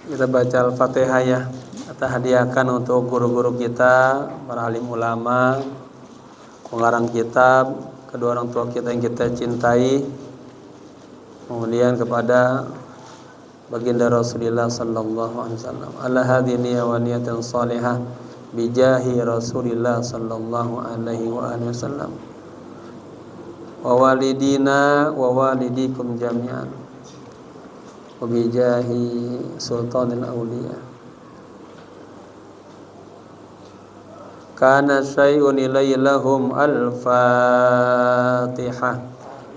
Kita baca Al-Fatihah ya. Kita hadiahkan untuk guru-guru kita, para alim ulama, pengarang kitab, kedua orang tua kita yang kita cintai. Kemudian kepada baginda Rasulullah sallallahu alaihi wasallam. Ala hadhihi wa niyatan salihah bijahi Rasulillah sallallahu alaihi wasallam. Wa walidina wa walidikum jami'an. Wa bijahi sultanil awliya. Kana syai'un ilailahum al-Fatihah.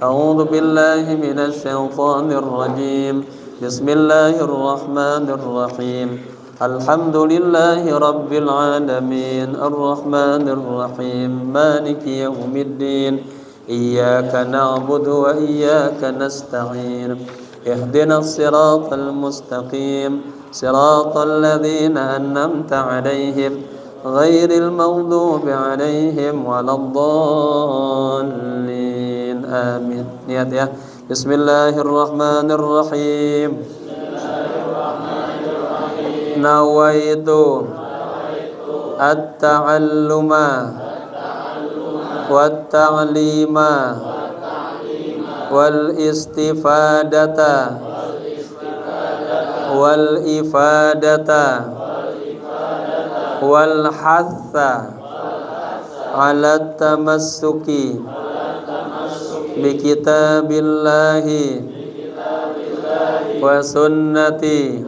A'udzu billahi minasy syaithanir rajim. Bismillahirrahmanirrahim. Alhamdulillahi rabbil alamin. Arrahmanir rahim. Maliki yaumiddin. Iyyaka na'budu wa iyyaka nasta'in. Ihdinas siratal mustaqim. Siratal ladzina an'amta 'alaihim ghairil maghdubi 'alaihim waladdallin. Amin. Niat ya. Bismillahirrahmanirrahim. Nawaitu at-ta'alluma wat-ta'lima wal-istifadata wal-ifadata wal-hatha ala tamassuki bi kitabillahi wa sunnati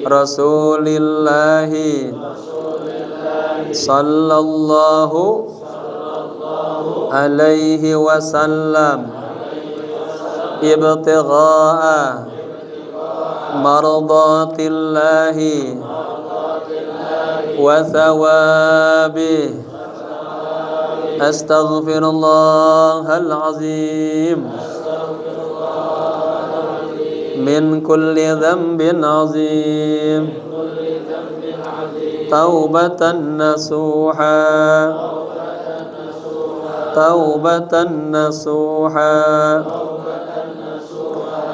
rasulillahi sallallahu alaihi wasallam ibtigha'a mardatillahi wa thawabi. Astaghfirullahal azim min kulli dhanbin azim taubatan nasuha taubatan nasuha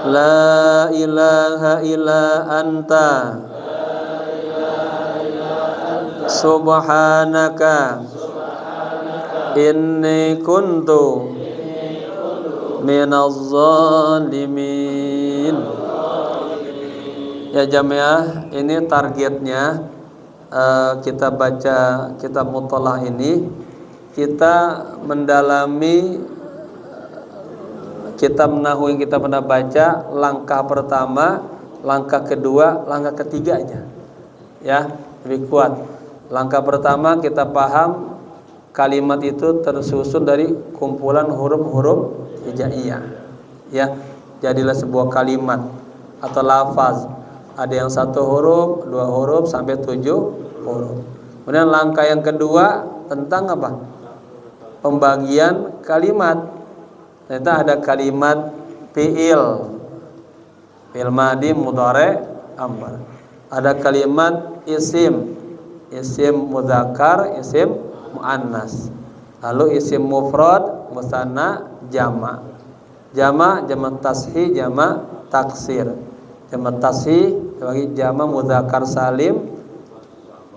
la ilaha illa anta subhanaka inni kuntu minaz zalimin. Ya jamaah, ini targetnya kita baca kitab Muthalah ini, kita mendalami kitab nahwu yang kita pernah baca, langkah pertama, langkah kedua, langkah ketiga aja. Ya, lebih kuat. Langkah pertama kita paham kalimat itu tersusun dari kumpulan huruf-huruf hijaiyah. Ya, jadilah sebuah kalimat atau lafaz. Ada yang 1 huruf, 2 huruf sampai 7 huruf. Kemudian langkah yang kedua tentang apa? Pembagian kalimat. Ternyata ada kalimat fi'il madi, mudhari, amr. Ada kalimat isim mudzakkar, isim muannas. Lalu isim mufrad, musanna, jama'. Jama' tashih, jama' taksir. Jama' tashih bagi jama' mudzakkar salim,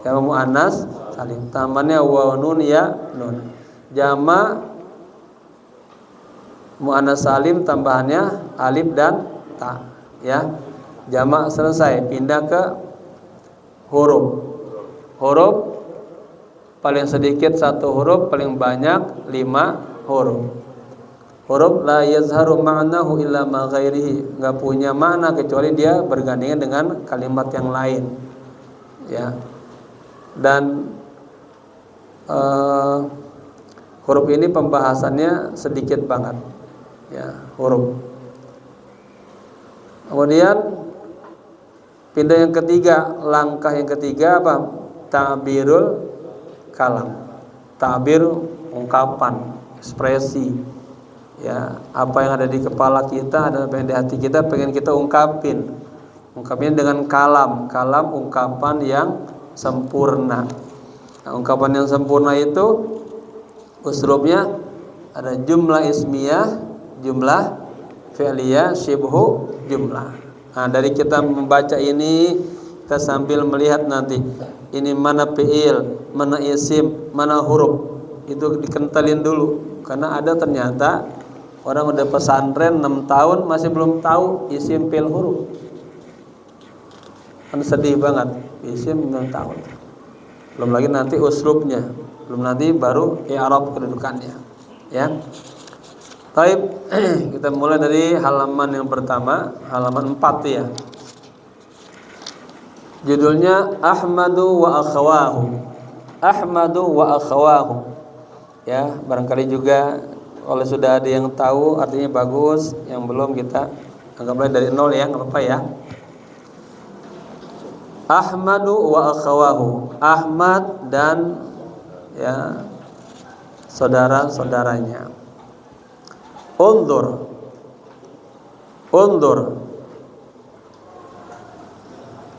jama' muannas salim. Tambahannya waw nun ya nun. Jama' muannas salim tambahannya alif dan ta. Ya. Jama' selesai, pindah ke huruf. Huruf paling sedikit 1 huruf, paling banyak 5 huruf. Huruf la yazharu ma'nahu illa ma ghairihi, enggak punya makna kecuali dia bergandengan dengan kalimat yang lain. Ya. Dan huruf ini pembahasannya sedikit banget. Ya, huruf. Kemudian pindah yang ketiga, langkah yang ketiga apa? Ta'birul kalam. Ta'bir ungkapan, ekspresi. Ya, apa yang ada di kepala kita, ada apa yang di hati kita, pengen kita ungkapin. Ungkapin dengan kalam. Kalam ungkapan yang sempurna. Nah, ungkapan yang sempurna itu uslubnya ada jumlah ismiyah, jumlah fi'liyah, syibhu jumlah. Nah, dari kita membaca ini kita sambil melihat nanti ini mana fi'il, mana isim, mana huruf. Itu dikentalin dulu karena ada ternyata orang udah pesantren 6 tahun masih belum tahu isim fi'il huruf. Kan sedih banget, isim 6 tahun. Belum lagi nanti uslubnya, belum nanti baru i'rab kedudukannya, ya. Baik, kita mulai dari halaman yang pertama, halaman 4 ya. Judulnya Ahmadu wa akhawahu. Ahmadu wa akhawahu. Ya, barangkali juga kalau sudah ada yang tahu artinya bagus, yang belum kita anggaplah dari nol ya, enggak apa-apa ya. Ahmadu wa akhawahu. Ahmad dan ya saudara-saudaranya. Undur. Undur.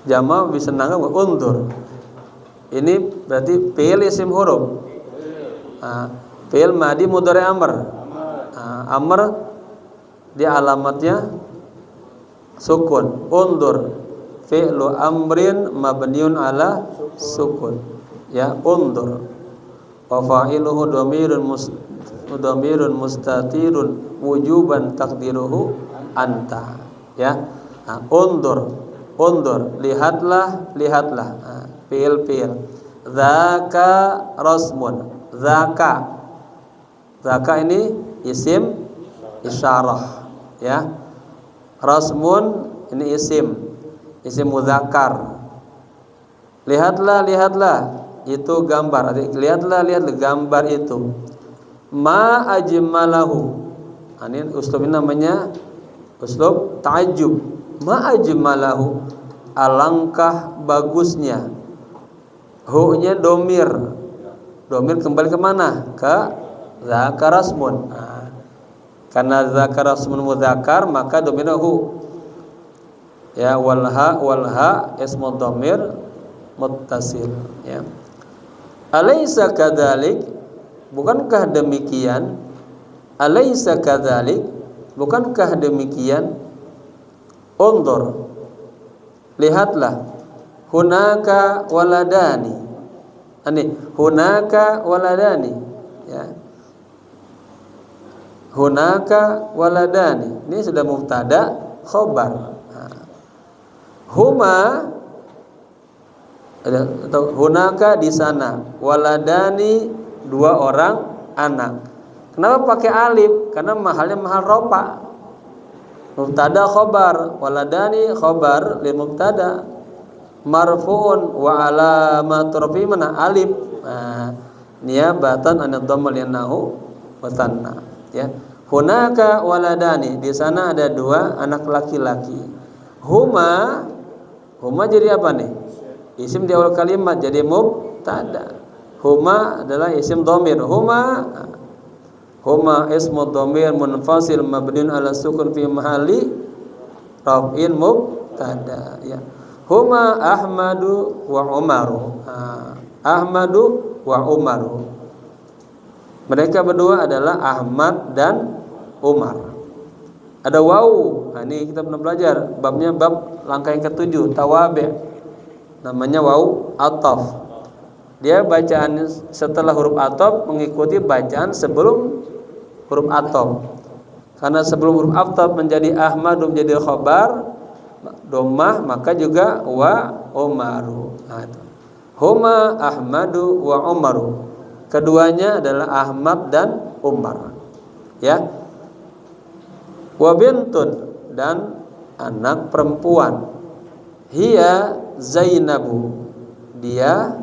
Jama' bisa nangkap undur. Ini berarti fi'il isim huruf. Fi'il madi mudhari amr. Amr dia alamatnya sukun. Undur. Fi'lu amrin mabniun ala sukun. Ya, undur. Wa fa'iluhu dhamirun mustatirun wujuban takdiruhu anta. Ya. Undur. Lihatlah. Fi'il. Dzaka rasmun. Dzaka ini isim isyarah, ya. Rasmun ini isim mudzakkar. Lihatlah itu gambar. Lihatlah gambar itu. Ma ajmalahu. Ini uslub ini namanya uslub ta'ajjub. Ma ajmalahu, alangkah bagusnya. Hu-nya domir kembali ke mana? Ke zakarasmun. Karena zakarasmun mudzakkar maka domirnya hu. Ya, walha ismu domir muttasil, ya. Alaysa kadzalik, bukankah demikian? Alaysa kadzalik, bukankah demikian? Undur, lihatlah. Hunaka waladani. Hunaka waladani, ya. Hunaka waladani. Ini sudah mubtada khobar. Huma atau hunaka di sana, waladani dua orang anak. Kenapa pakai alif? Karena mahalnya mahal rofa. Mubtada khobar, waladani khobar lil mubtada marfuun wa alamat rafi mana alif. Niyabatan an dhamma li'annahu wasanna, ya. Hunaka waladani, di sana ada dua anak laki-laki. Huma jadi apa nih? Isim di awal kalimat jadi mubtada. Huma adalah isim dhamir. Huma ismu dhamir munfasil mabniun ala sukun fi mahalli raf'in mubtada, ya. Huma Ahmadu wa Umaru. Ahmadu wa Umaru. Mereka berdua adalah Ahmad dan Umar. Ada wawu. Ini kita pernah belajar. Babnya bab langkah yang ke-7, tawabi'. Namanya wawu ataf. Dia bacaan setelah huruf ataf mengikuti bacaan sebelum huruf ataf. Karena sebelum huruf ataf menjadi Ahmadu menjadi khabar dhammah, maka juga wa Umaru. Huma Ahmadu wa Umaru. Keduanya adalah Ahmad dan Umar, ya. Wa bintun, dan anak perempuan. Hiya Zainabu, dia,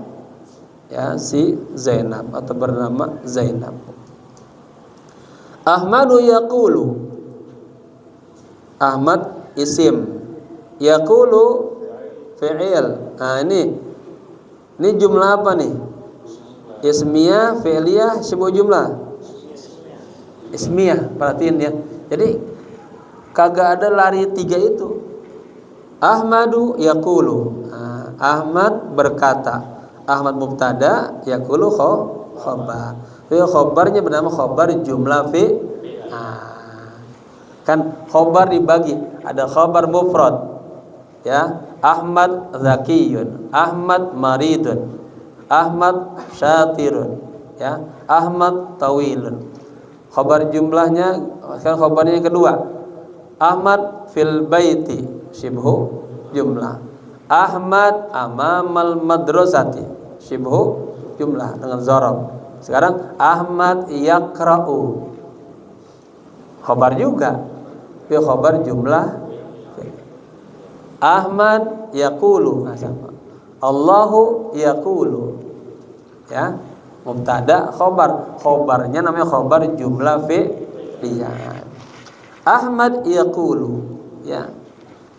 ya, si Zainab atau bernama Zainab. Ahmadu yaqulu, Ahmad isim, yaqulu fi'il. Ini jumlah apa nih? Ismiyah, fi'liyah, sebuah jumlah. Ismiyah, perhatiin ya. Jadi kagak ada lari 3 itu. Ahmadu yaqulu. Ahmad berkata. Ahmad mubtada, yaqulu khabar. Khabarnya bernama khabar jumlah fi. Kan khabar dibagi, ada khabar mufrad, ya. Ahmad zakiyun, Ahmad maridun, Ahmad syatirun, ya. Ahmad tawilun. Khabar jumlahnya, sekarang khabarnya yang kedua. Ahmad fil baiti, syibhu jumlah. Ahmad amamal madrasati, syibhu jumlah dengan zarab. Sekarang Ahmad yaqra'u, khabar juga, fi khabar jumlah. Ahmad yaqulu, Allahu yaqulu, ya. Mubtada khabar, khabarnya namanya khabar jumlah fi'liyah. Ahmad yaqulu, ya.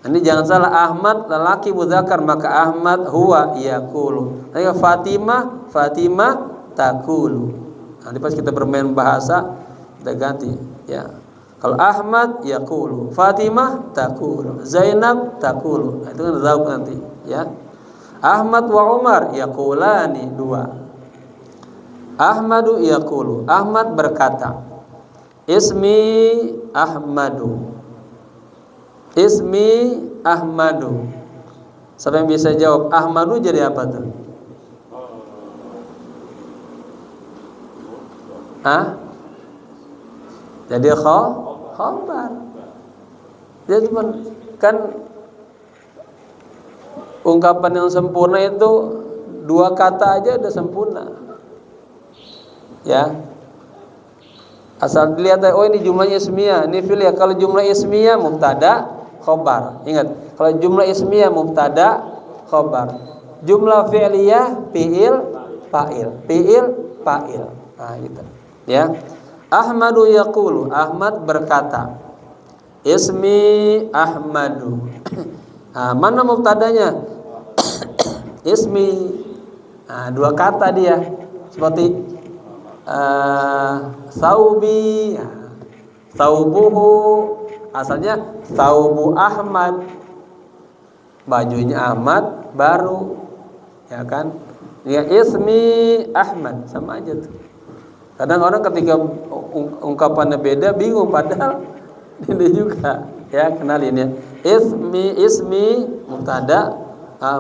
Ini jangan salah, Ahmad lelaki muzakkar maka Ahmad huwa yaqulu. Fatimah, Fatimah taqulu. Nanti pas kita bermain bahasa kita ganti, ya. Kalau Ahmad yaqulu, Fatimah taqulu, Zainab taqulu. Nah, itu kan zauk nanti, ya. Ahmad wa Umar yaqulani, dua. Ahmadu yaqulu, Ahmad berkata. Ismi Ahmadu, Ismi Ahmadu. Siapa yang bisa jawab? Ahmadu jadi apa tuh? Jadi khabar. Jadi kan ungkapan yang sempurna itu dua kata aja udah sempurna, ya. Asal dilihat, oh ini jumlahnya ismiyah, ini fi'il ya. Kalau jumlah ismiyah mubtada khabar. Ingat, kalau jumlah ismiyah mubtada khabar. Jumlah fi'liyah fi'il fa'il, fi'il fa'il. Nah, gitu. Ya. Ahmadu yaqulu, Ahmad berkata. Ismi Ahmadu. Nah, mana mubtadanya? Ismi. Nah, dua kata dia. Seperti saubi, saubuhu, asalnya saubu Ahmad, bajunya Ahmad baru, ya kan? Ya, ismi Ahmad, sama aja tuh. Kadang orang ketika ungkapannya beda bingung, padahal ini juga, ya, kenalin ya. Ismi mubtada,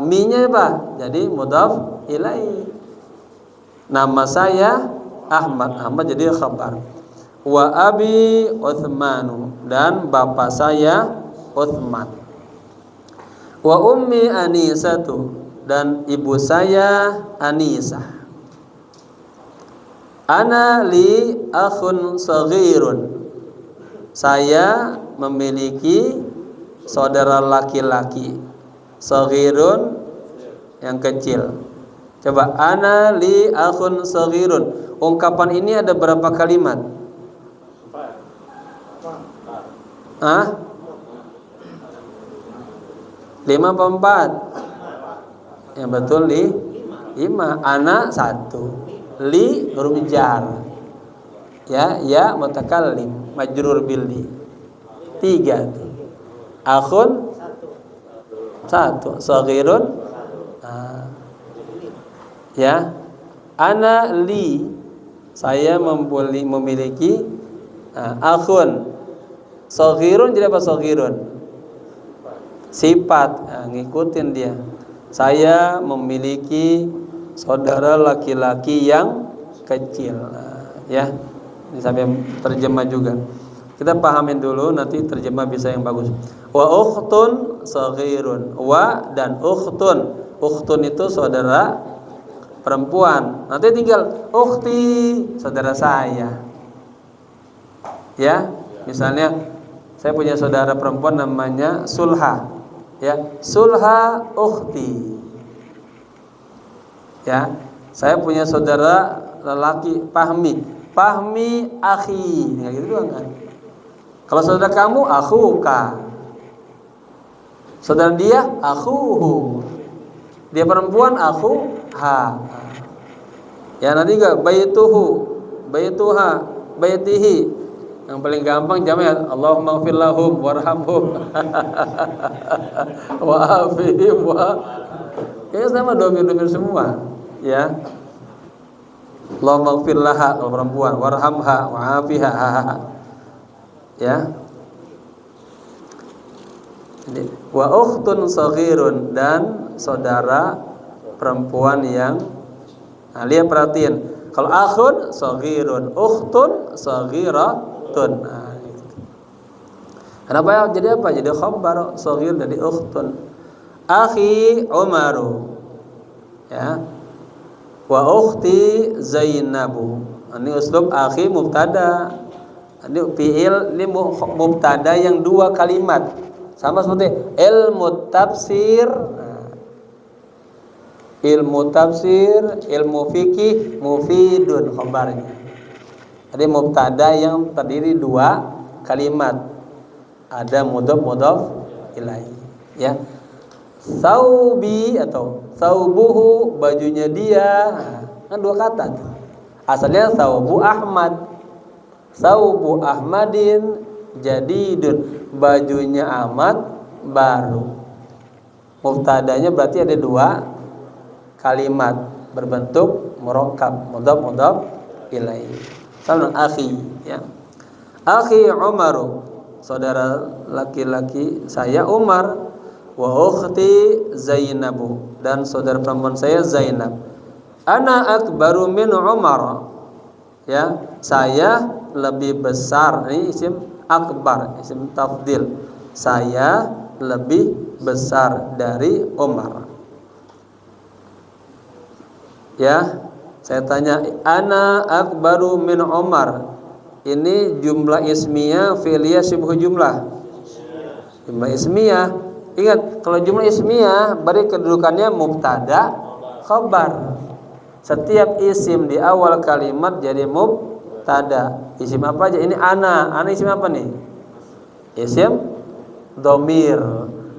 mi-nya apa? Jadi mudhaf ilaih. Nama saya Ahmad, Ahmad jadi khabar. Wa abi Utsmanu, dan bapak saya Utsman. Wa ummi Anisatu, dan ibu saya Anisah. Ana li akhun saghirun, saya memiliki saudara laki-laki. Saghirun yang kecil. Coba, ana li akhun saghirun. Ungkapan ini ada berapa kalimat? 5 apa 4? Yang betul 5. Ana 1. Li huruf jar, ya mutakallim majrur bil li. 3. Akhun 1, saghirun, ya. Ana li, saya memiliki. Akhun saghirun jadi apa? Saghirun sifat, ngikutin dia. Saya memiliki saudara laki-laki yang kecil, ya. Ini sampai terjemah juga. Kita pahamin dulu, nanti terjemah bisa yang bagus. Wa ukhtun saghirun, wa dan ukhtun. Ukhtun itu saudara perempuan. Nanti tinggal ukhti, saudara saya. Ya, misalnya saya punya saudara perempuan namanya Sulha. Ya, Sulha ukhti. Ya, saya punya saudara lelaki Fahmi, Fahmi akhi, ya gitu doang kan. Kalau saudara kamu akhuka, saudara dia akhuhu, dia perempuan akhuha. Ya, nanti enggak baituhu, baituha, baitihi. Yang paling gampang jamnya Allahumma ighfir lahum warhamhum wa afihim wa, ya sama domir-domir semua, ya. Allahumma ighfir laha kalau perempuan, warhamha wa afiha, ya. Jadi, wa ukhtun shaghirun, dan saudara perempuan yang, nah, lihat perhatiin. Kalau akhun shaghirun, ukhtun shaghiratun. Nah, gitu. Kenapa ya? Jadi apa? Jadi khabar shaghir dari ukhtun. Akhi Umaru, ya. Wa ukhti Zainabu. Ini uslub akhi mubtada. Ini fi'il, ini mubtada yang dua kalimat. Sama seperti ilmu tafsir. Ilmu tafsir, ilmu fikih, mufidun khabarnya. Jadi mubtada yang terdiri dua kalimat. Ada mudhaf ilaih, ya. Saubi atau saubuhu, bajunya dia. Kan dua kata tuh. Asalnya saubu Ahmad. Saubu Ahmadin jadidun, bajunya Ahmad baru. Mubtadanya berarti ada dua kalimat berbentuk murakkab, mudhaf ilaih. Sama akhi, ya. Akhi Umaru, saudara laki-laki saya Umar. Wa ukhti Zainabu, dan saudara perempuan saya Zainab. Ana akbaru min Umar, ya, saya lebih besar. Ini isim akbar, isim tafdil. Saya lebih besar dari Umar. Ya, saya tanya, ana akbaru min Umar. Ini jumlah ismiyah, fi'liyah, syibhu jumlah. Jumlah ismiyah. Ingat, kalau jumlah ismiyah berarti kedudukannya mubtada khabar. Setiap isim di awal kalimat jadi mubtada. Isim apa aja? Ini ana isim apa nih? Isim dhamir.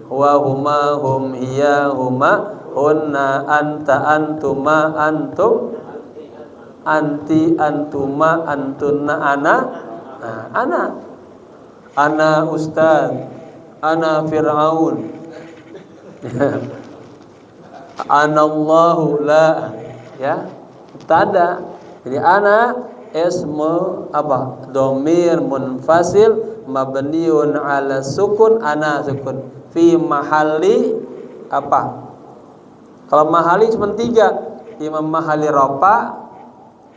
Wa huma, hum, hiya, huma, hunna, anta, antuma, antum, anti, antuma, antunna, ana. Nah, ana ustaz, ana Fir'aun, ana Allahu la, ya, mubtada. Jadi ana ismu apa? Dhamir munfasil mabniun ala sukun, ana sukun fi mahalli apa? Kalau mahali cuma tiga, imam mahali rafa,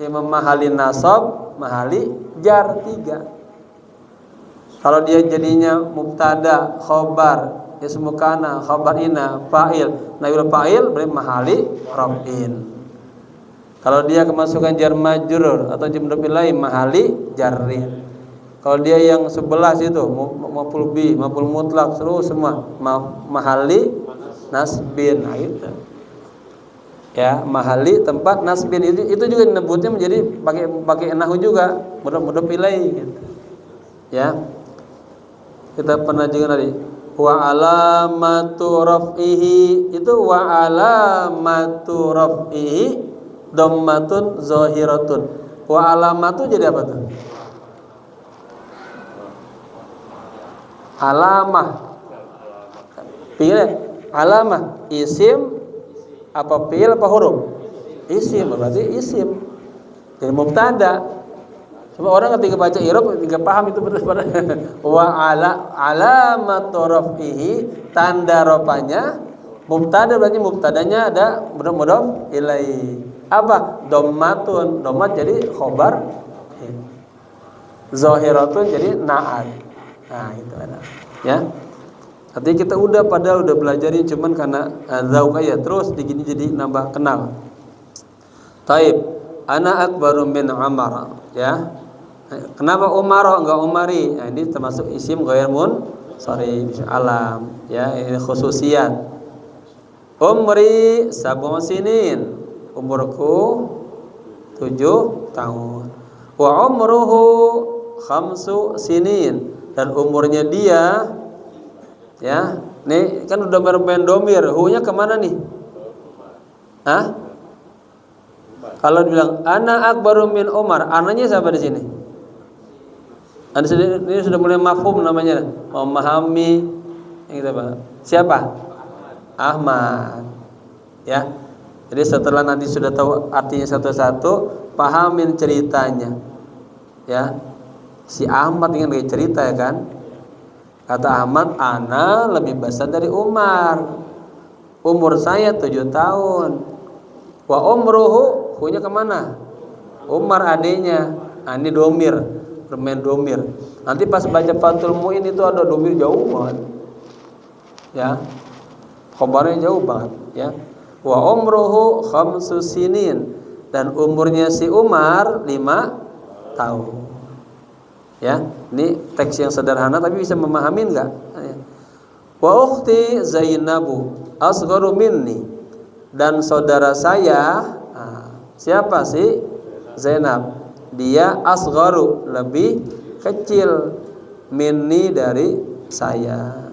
imam mahali nasab, mahali jar, tiga. Kalau dia jadinya mubtada, khobar, ismu kana, khobar ina, fa'il, naibul fa'il, berarti mahali raf'in. Kalau dia kemasukan jar majrur atau jumlah lain, mahali jarrin. Kalau dia yang 11 itu maf'ul bi, maf'ul mutlak, seluruh semua mahali nasbin. Nah, itu. Ya, mahali tempat nasbin, itu juga disebutnya menjadi pakai nahu juga, mudah pilih gitu. Ya. Kita pernah juga tadi, wa alamatu raf'ihi, itu wa alamatu raf'ihi dhammatun zahiratun. Wa alamatu jadi apa tuh? Alamah. Pilih alamah, isim apa fi'il apa huruf? Isim, berarti isim. Jadi mubtada. Cuma orang ketika baca i'rab enggak paham itu betul pada wa alamatu raf'ihi, tanda rafanya mubtada, berarti mubtadanya ada mudhaf ilaihi. Apa? Dhammatun, dhammat jadi khobar, zahiratun jadi na'at. Nah, itu ada. Ya. Artinya kita udah belajarin, cuman karena zauq aja terus digini jadi nambah kenal. Taib, ana akbaru min Umar, ya. Kenapa Umar enggak Umari? Nah, ini termasuk isim ghair munsharif, isim alam, ya, ini khususiyat. Umri sab'u sinin, umurku 7 tahun. Wa umruhu 5 sinin, dan umurnya dia, ya, nih kan udah bermain domir, hu-nya kemana nih? Hah? Kalau dibilang ana akbaru min Umar, ananya siapa di sini? Ini sudah mulai mafhum namanya, memahami gitu, Pak. Siapa? Ahmad. Ya. Jadi setelah nanti sudah tahu artinya satu-satu, pahamin ceritanya. Ya. Si Ahmad ingin cerita, ya kan? Kata Ahmad, ana lebih besar dari Umar. Umur saya 7 tahun. Wa umruhu, hunya kemana? Umar adenya. Ini domir, permain domir. Nanti pas baca Fathul Muin itu ada domir jauh banget. Ya. Khobarnya jauh banget, ya. Wa umruhu 5 sinin, dan umurnya si Umar 5 tahun. Ya, ini teks yang sederhana tapi bisa memahami enggak? Wa ukhti Zainabu asgharu minni, dan saudara saya, siapa sih? Zainab. Dia asgharu, lebih kecil, minni, dari saya.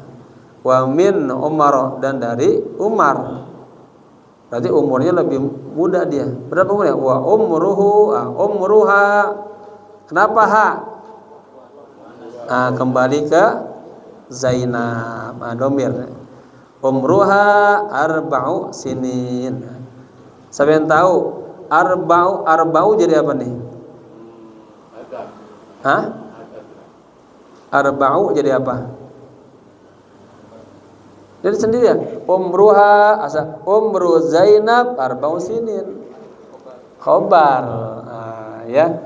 Wa min Umar, dan dari Umar. Berarti umurnya lebih muda dia. Berapa umurnya? Wa umruhu, umruha. Kenapa ha? Kembali ke Zainab, domir. Umruha arba'u sinin. Siapa yang tahu arba'u jadi apa nih? Arba'u jadi apa? Jadi sendiri ya. Umruha umru Zainab arba'u sinin. Khobar. Ya.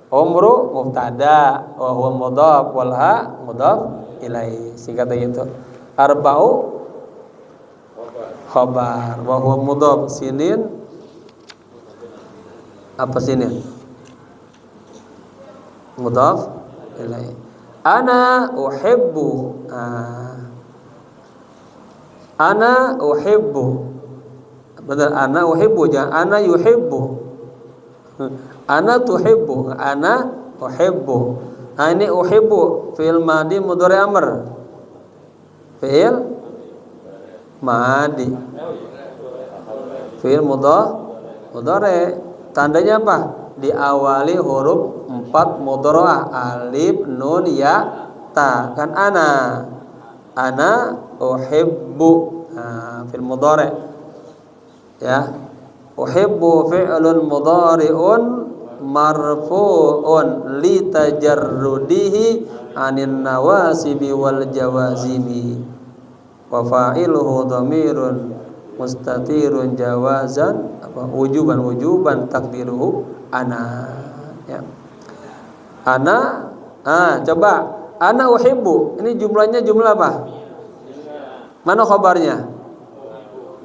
Umru mubtada wa huwa mudhaf wal ha mudhaf ilaihi. Singkat gitu. Arba'u khabar wa huwa mudhaf, sinin apa sinin? Mudhaf ilaihi. Ana uhibbu. Ana uhibbu. Betul, ana uhibbu, jangan ana yuhibbu. Ana tuhibbu, ana uhibbu. Ini uhibbu fi'il madi mudhari amr. Fi'il madi. Fi'il mudhari. Tandanya apa? Diawali huruf 4 mudhara'ah, alif, nun, ya, ta. Kan ana. Ana uhibbu. Fi'il mudhari. Ya. Uhibbu fi'lun mudhari'un marfu'un li tajarrudihi 'anin nawasibi wal jawazimi, wa fa'iluhu dhamirun mustatirun jawazan wujuban takdiruhu ana. Ya. Ana, coba ana uhibbu, ini jumlahnya jumlah apa? Mana khabarnya?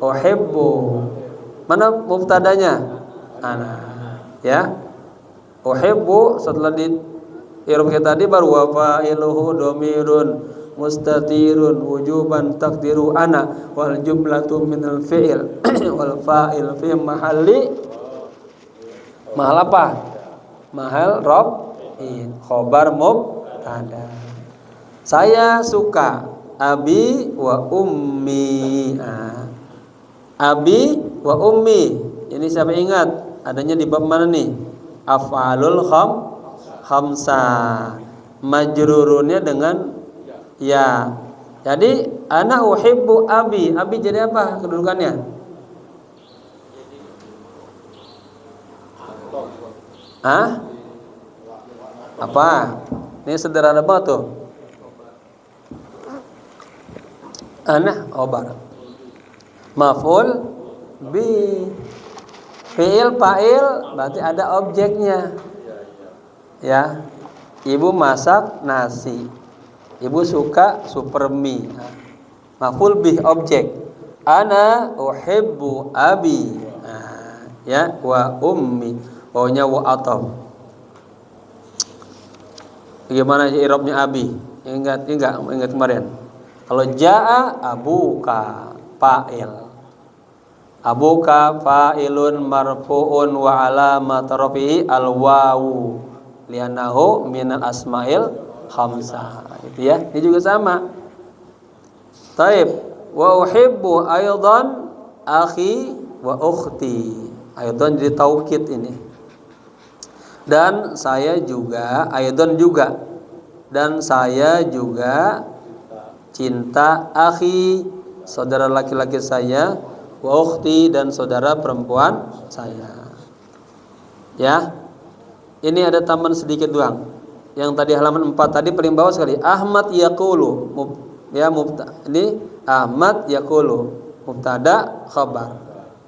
Uhibbu. Mana mubtadanya? Ana. Ya. Uhibbu setelah di i'rab kita tadi baru wa fa'iluhu dhamirun mustatirun wujuban takdiru ana wal jumlatu minal fi'il wal fa'il fi mahal apa? Mahal raf'in, khabar mubtada. Saya suka abi wa ummi. Abi wa ummi. Ini siapa ingat? Adanya di bab mana nih? Af'alul khamsah. Majrurunnya dengan ya. Jadi ana uhibbu abi. Abi jadi apa kedudukannya? Apa? Ini sederhana banget tuh. Ana obar. Maf'ul bi. Fi'il fa'il berarti ada objeknya. Ya. Ibu masak nasi. Ibu suka supermi. Maf'ul bih objek. Ana uhibbu abi. Ya, wa ummi. Wawnya wa ataf. Bagaimana i'rabnya abi? Ingat kemarin. Kalau jaa abuka fa'il. Abuka fa'ilun marfu'un wa alamat rafi'i al-wawu li'annahu minal asma'il khamsah. Itu ya. Ini juga sama. Taib. Wa uhibbu aydan akhi wa ukhti. Aydan jadi taukid ini. Dan saya juga, aydan juga. Dan saya juga cinta akhi, saudara laki-laki saya, wa ukhti, dan saudara perempuan saya. Ya. Ini ada tambahan sedikit doang. Yang tadi halaman 4 tadi paling bawah sekali. Ahmad yaqulu. Ya, ini Ahmad yaqulu. Mubtada khabar.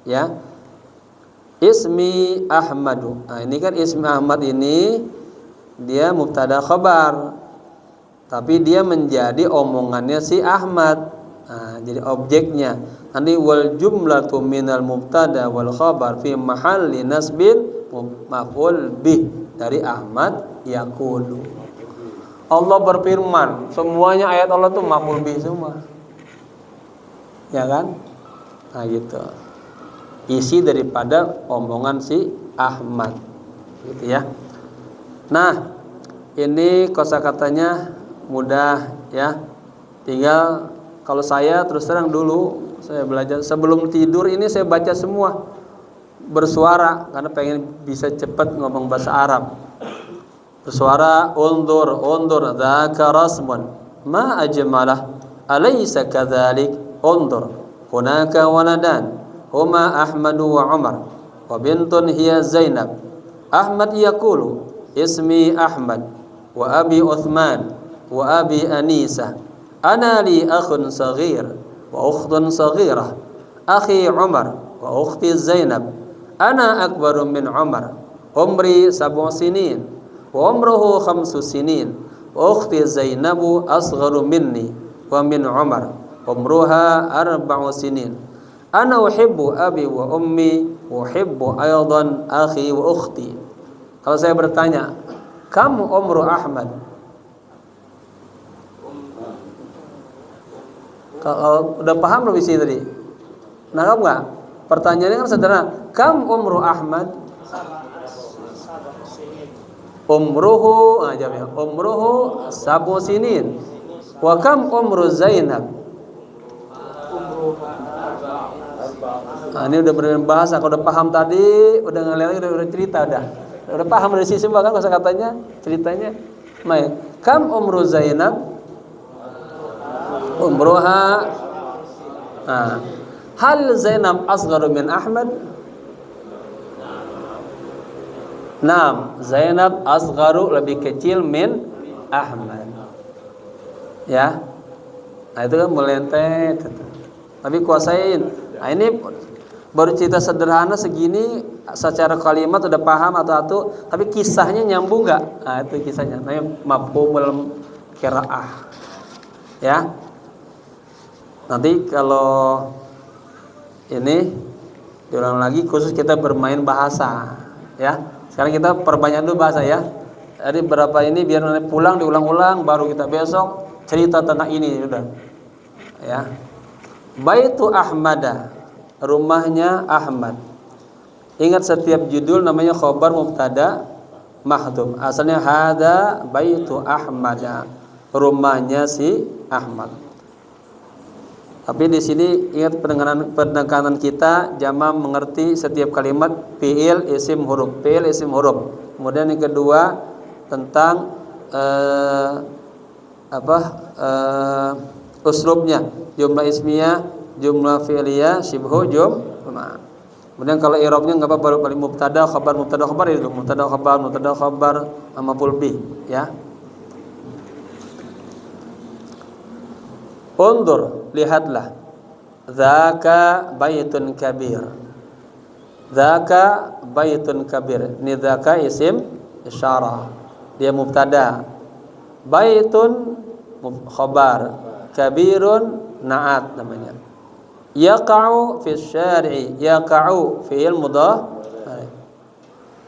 Ya. Ismi Ahmadu. Nah, ini kan ismi Ahmad ini dia mubtada khabar. Tapi dia menjadi omongannya si Ahmad. Nah, jadi objeknya. Nanti wal jumlatu minal mubtada wal khabar fi mahalli nasbin maf'ul bih dari Ahmad yaqulu. Allah berfirman, semuanya ayat Allah tuh maf'ul bih semua. Ya kan? Nah, gitu. Isi daripada omongan si Ahmad. Gitu ya. Nah, ini kosakatanya mudah ya. Tinggal kalau saya terus terang dulu saya belajar sebelum tidur ini saya baca semua bersuara karena pengen bisa cepat ngomong bahasa Arab. Bersuara undur dzaka rasmun ma ajmalah alaysa kadzalik undur hunaka waladan huma Ahmadu wa Umar wa bintun hiya Zainab. Ahmad yaqulu ismi Ahmad wa abi Uthman wa abi Anisa ana li akhun saghir wa ukhtun saghirah akhi Umar wa ukhti Zainab ana akbaru min Umar umri 7 sinin wa umruhu 5 sinin wa ukhti Zainabu asgharu minni wa min Umar umruha 4 sinin ana uhibbu abi wa ummi wa uhibbu aydan akhi wa ukhti. Kalau saya bertanya, kamu umru Ahmad? Kalau udah paham belum isi tadi? Nangkap nggak? Pertanyaannya kan sederhana. Kam umru Ahmad? Umruhu, jawabnya. Umruhu 7 sinin. Wa kam umru Zainab? Nah, ini udah berbahasa. Kalau udah paham tadi, udah ngeliat udah cerita udah paham dari sisi semua kan kosakatanya, ceritanya. Baik. Kam umru Zainab? Umruha. Nah, hal Zainab asgharu min Ahmad? Naam, Zainab asgharu lebih kecil min Ahmad. Ya. Nah, itu kan melentet. Tapi kuasain. Nah, ini baru cerita sederhana segini secara kalimat udah paham atau tapi kisahnya nyambung enggak? Nah, itu kisahnya. Namanya mafhumul qiraah. Ya. Nanti kalau ini diulang lagi khusus kita bermain bahasa ya. Sekarang kita perbanyak dulu bahasa ya. Jadi berapa ini biar nanti pulang diulang-ulang baru kita besok cerita tentang ini udah. Ya. Baitu Ahmada, rumahnya Ahmad. Ingat setiap judul namanya khabar mubtada mahdhuf. Asalnya hada baitu Ahmada, rumahnya si Ahmad. Tapi di sini ingat penekanan kita jamaah mengerti setiap kalimat fi'il isim huruf, fi'il isim huruf. Kemudian yang kedua tentang uslubnya, jumlah ismiyah, jumlah fi'liyah, syibhu jumlah. Kemudian kalau i'rabnya enggak apa baru kali mubtada khabar itu mubtada khabar maf'ul bih ya. Undur, lihatlah. Dzaka baitun kabir. Dzaka baitun kabir. Ini dzaka isim isyarah. Dia mubtada. Baitun khabar. Kabirun na'at namanya. Yaqa'u fi syari'i. Yaqa'u fi'il mudhari'.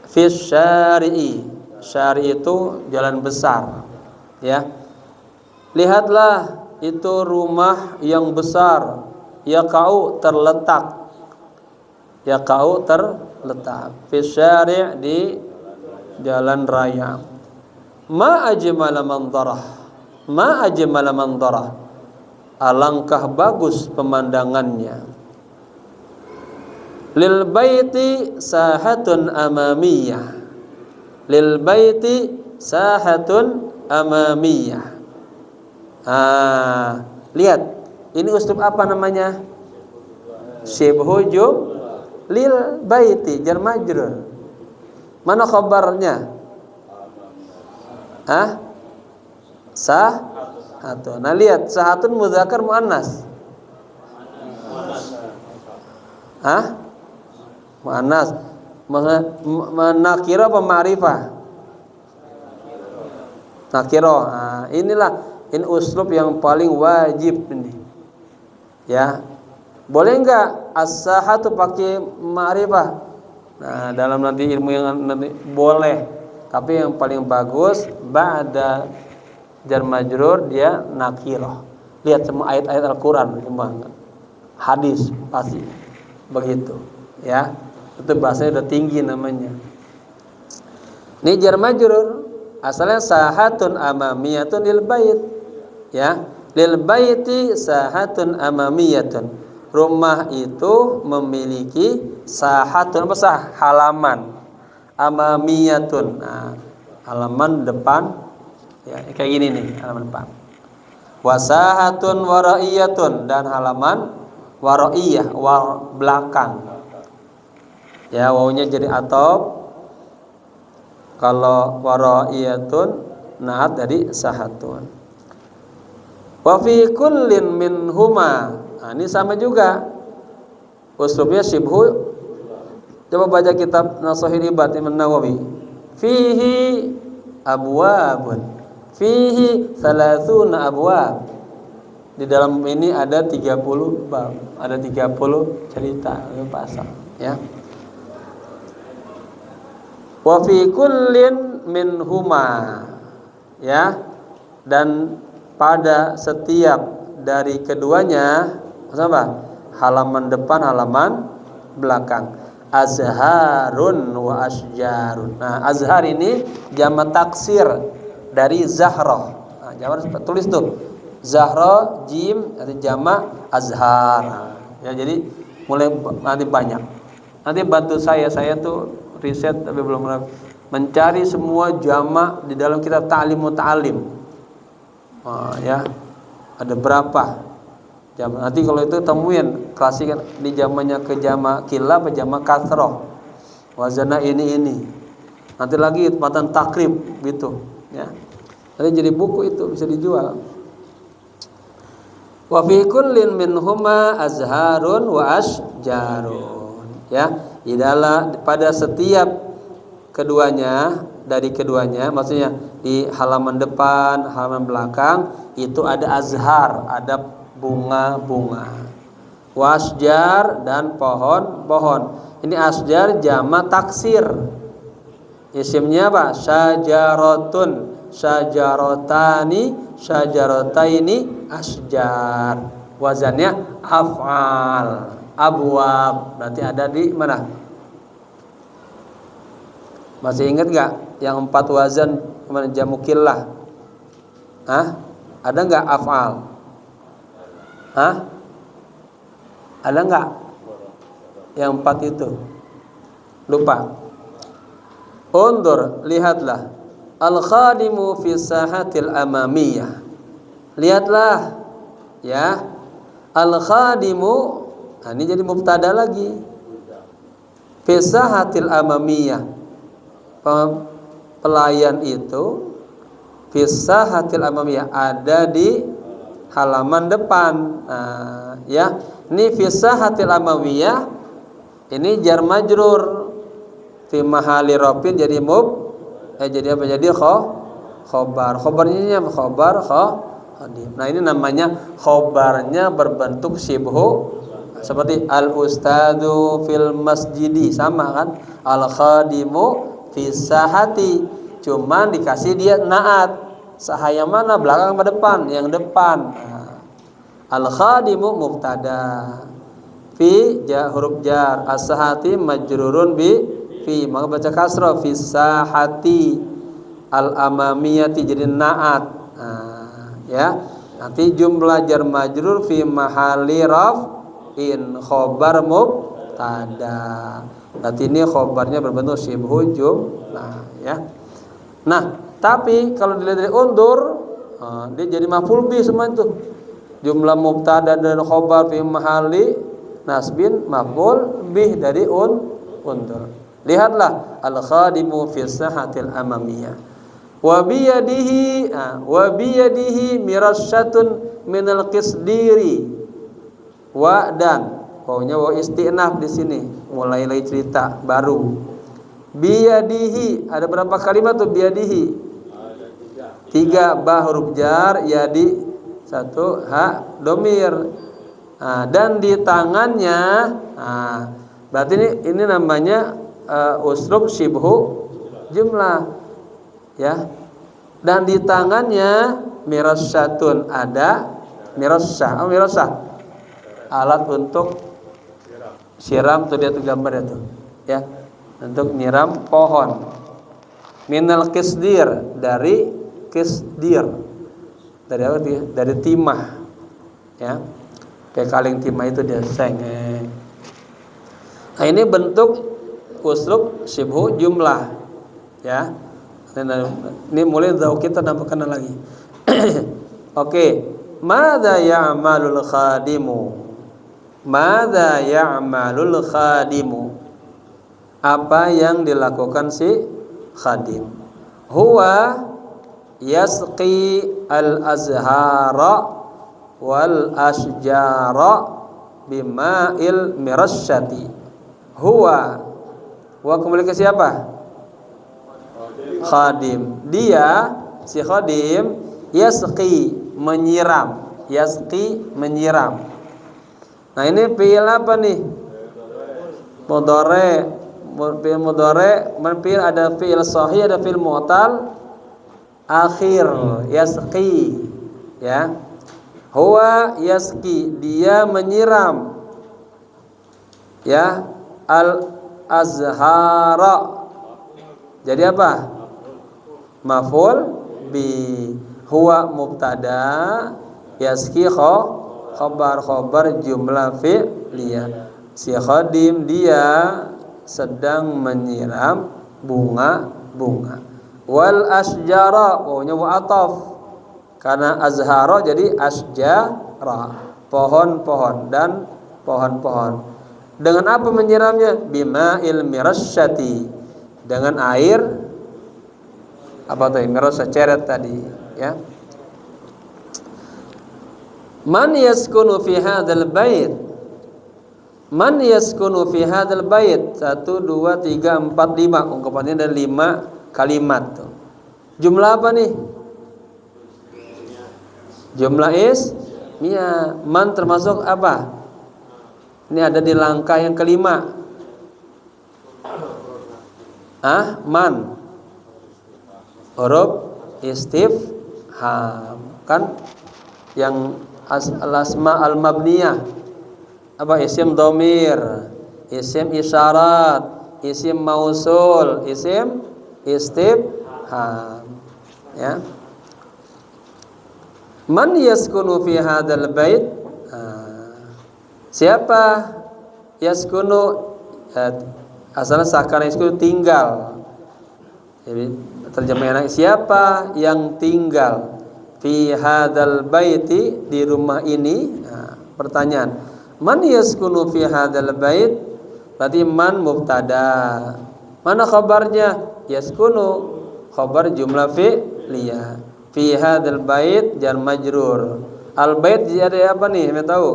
Fi syari'i. Syari' itu jalan besar. Ya. Lihatlah itu rumah yang besar. Yaqa'u terletak. Yaqa'u terletak. Fi syari' di jalan raya. Ma ajmala manzarah. Ma ajmala manzarah. Alangkah bagus pemandangannya. Lil baiti sahatun amamiyah. Lil baiti sahatun amamiyah. Lihat, ini uslub apa namanya? Syibhu lil baiti jar majrur. Mana khabarnya? Ah, sahatun. Nah lihat, sahatun muzakkar muannas. Muannas. Nakira apa ma'rifah? Nakira. Nah, inilah uslub yang paling wajib ini. Ya. Boleh enggak as-sahatu pakai ma'rifah? Nah, dalam nanti ilmu yang nanti boleh. Tapi yang paling bagus ba'da jar majrur dia nakirah. Lihat semua ayat-ayat Al-Qur'an semua. Hadis pasti begitu, ya. Itu bahasanya udah tinggi namanya. Ini jar majrur asalnya sahatun amamiyatun lil bait, ya. Lil baiti sahatun amamiyatun. Rumah itu memiliki sahatun apa sah? Halaman. Amamiyatun. Nah, halaman depan ya kayak gini nih, halaman depan. Wasahatun waraiyatun, dan halaman waraiyah, belakang. Ya, wawunya jadi atop. Kalau waraiyatun naat dari sahatun. Wa fi kullin minhuma. Nah, ini sama juga. Uslubnya syibhu. Coba baca kitab Nashahil Ibad Imam Nawawi. Fihi abwabun. Fihi 30 abwab. Di dalam ini ada 30 bab, ada 30 cerita pasal, ya. Wa fi kullin minhuma, ya. Dan pada setiap dari keduanya apa? Halaman depan, halaman belakang. Azharun wa asjarun. Nah, azhar ini jamak taksir dari zahrah. Nah, jangan tulis tuh. Zahra jim atau jamak azhar. Ya, jadi mulai nanti banyak. Nanti bantu saya tuh riset tapi belum mencari semua jamak di dalam kitab Ta'lim Muta'alim. Ya. Ada berapa? Jamak. Nanti kalau itu temuin klasikan di zamannya ke jamak kilab atau jamak kasroh. Wazana ini. Nanti lagi matan takrib gitu, ya. Nanti jadi buku itu bisa dijual. Wa fi kullin minhuma azharun wa asjarun, ya. Pada setiap keduanya, dari keduanya maksudnya di halaman depan, halaman belakang itu ada azhar, ada bunga-bunga. Wasjar dan pohon-pohon. Ini asjar jamak taksir. Isimnya apa? Syajaratun, syajarotani, syajarotaini, asjar. Wazannya af'al. Abwab. Berarti ada di mana? Masih ingat gak yang 4 wazan kemana jamukillah? Ada gak af'al? Ada gak yang 4 itu? Lupa. Undur, lihatlah. Al-khadimu fi sahatil amamiyah. Lihatlah, ya. Al-khadimu, nah ini jadi mubtada lagi. Fi sahatil amamiyah. Pelayan itu fi sahatil amamiyah, ada di halaman depan. Nah, ya. Ini fi sahatil amamiyah, ini jar majrur. Fi mahali rafin jadi jadi apa? Jadi khobar. Khobarnya apa? Khobar khadim. Nah, ini namanya khobarnya berbentuk syibhu, seperti al ustadu fil masjidi, sama kan? Al khadimu fi sahati, cuman dikasih dia naat. Sahaya mana? Belakang apa depan? Yang depan. Nah, al khadimu mubtada. Fi huruf jar, as-sahati majrurun bi fi, maka baca kasrah fi sahati, al amamiyati jadi naat. Nah, ya. Nanti jumlah jar majrur fi mahali raf'in, khobar mubtada. Nanti ini khobarnya berbentuk syibhu jumlah, ya. Nah, tapi kalau dilihat dari undur, dia jadi maf'ul bih semua itu. Jumlah mubtada dan khobar fi mahali nasbin, maf'ul bih dari undur. Lihatlah al-khadimu fi sahatil amamiyah. Wa biyadihi, wa biyadihi mirasyatun minal qisdiri. Wa dan pokoknya wa istinaf di sini, mulai lagi cerita baru. Biyadihi ada berapa kalimat tuh biyadihi? Tiga. Ba huruf jar, yadi satu, ha domir. Dan di tangannya, berarti ini namanya uslub syibhu jumlah. Ya, dan di tangannya mirasyatun ada mirasyah. Mirasyah alat untuk siram tuh, dia tuh gambar itu ya, untuk nyiram pohon. Minal kisdir, dari kisdir, dari apa dia? Dari timah ya, kayak kaleng timah itu dia seng. Nah ini bentuk uslub syibhu jumlah ya. Ini mulai jauh kita nampak kenal lagi. Oke. Madza ya'malul khadimu? Madza ya'malul khadimu? Apa yang dilakukan si khadim? Huwa yasqi al-azhara wal asjara bima'il mirasyati. Huwa kembali ke siapa? Khadim. Dia si khadim yasqi menyiram, yasqi menyiram. Nah ini fi'il apa nih? Mudhari. Fi'il mudhari, fi'il ada fi'il sahih, ada fi'il mu'tal akhir, yasqi ya. Huwa yasqi, dia menyiram ya, al azhara. Jadi apa? Maf'ul bi. Huwa mubtada, yasqi khabar jumlah fi'liyah. Si khadim dia sedang menyiram bunga-bunga. Wal asjara, pokoknya wa ataf, karena azhara jadi asjara, pohon-pohon dan pohon-pohon. Dengan apa menyiramnya? Bima'il mirasyati, dengan air apa tuh? Mirasya, ceret tadi ya. Man yaskunu fi hadzal bait? Man yaskunu fi hadzal bait? 1 2 3 4 5. Ungkapannya ada 5 kalimat tuh. Jumlah apa nih? Jumlah ismiyah. Man termasuk apa? Ini ada di langkah yang kelima. Man huruf istifham kan, yang al-asma al-mabniyah apa? Isim dhamir, isim isyarat, isim mausul, isim istifham ya. Man yaskunu fi hadzal bait? Siapa yaskunu? Asalnya sakana yaskunu tinggal. Jadi terjemahan siapa yang tinggal fi hadzal baiti, di rumah ini. Pertanyaan, man yaskunu fi hadzal bait? Berarti man mubtada. Mana khabarnya? Yaskunu, khabar jumlah fi'liyah. Fi hadzal bait jar majrur. Al bait jadi apa nih? Mau tahu?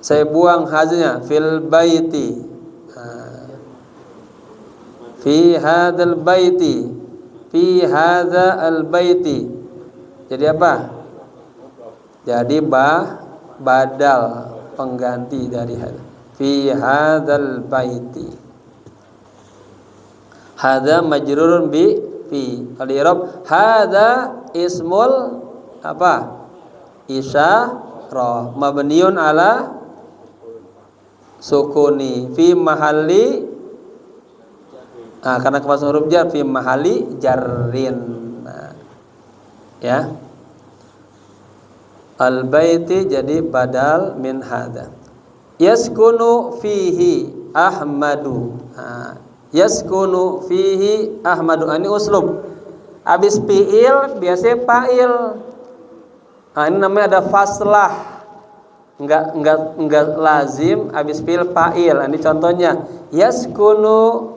Saya buang haznya fil baiti. Fi hadzal baiti, fi hadzal baiti. Jadi apa? Jadi badal, pengganti dari hadza. Fi hadzal baiti. Hadza majrurun bi fi. Al-i'rab hadza ismul apa? Isyarah mabniun ala sukuni fi mahalli, karena kemasukan huruf jar, fi mahali jarrin ya. Al baiti jadi badal min hadza. Yaskunu fihi Ahmadu. Yaskunu fihi Ahmadu, ini uslub. Habis fi'il biasanya fa'il. Ini namanya ada faslah. Enggak lazim habis fi'il fa'il. Ini contohnya, yaskunu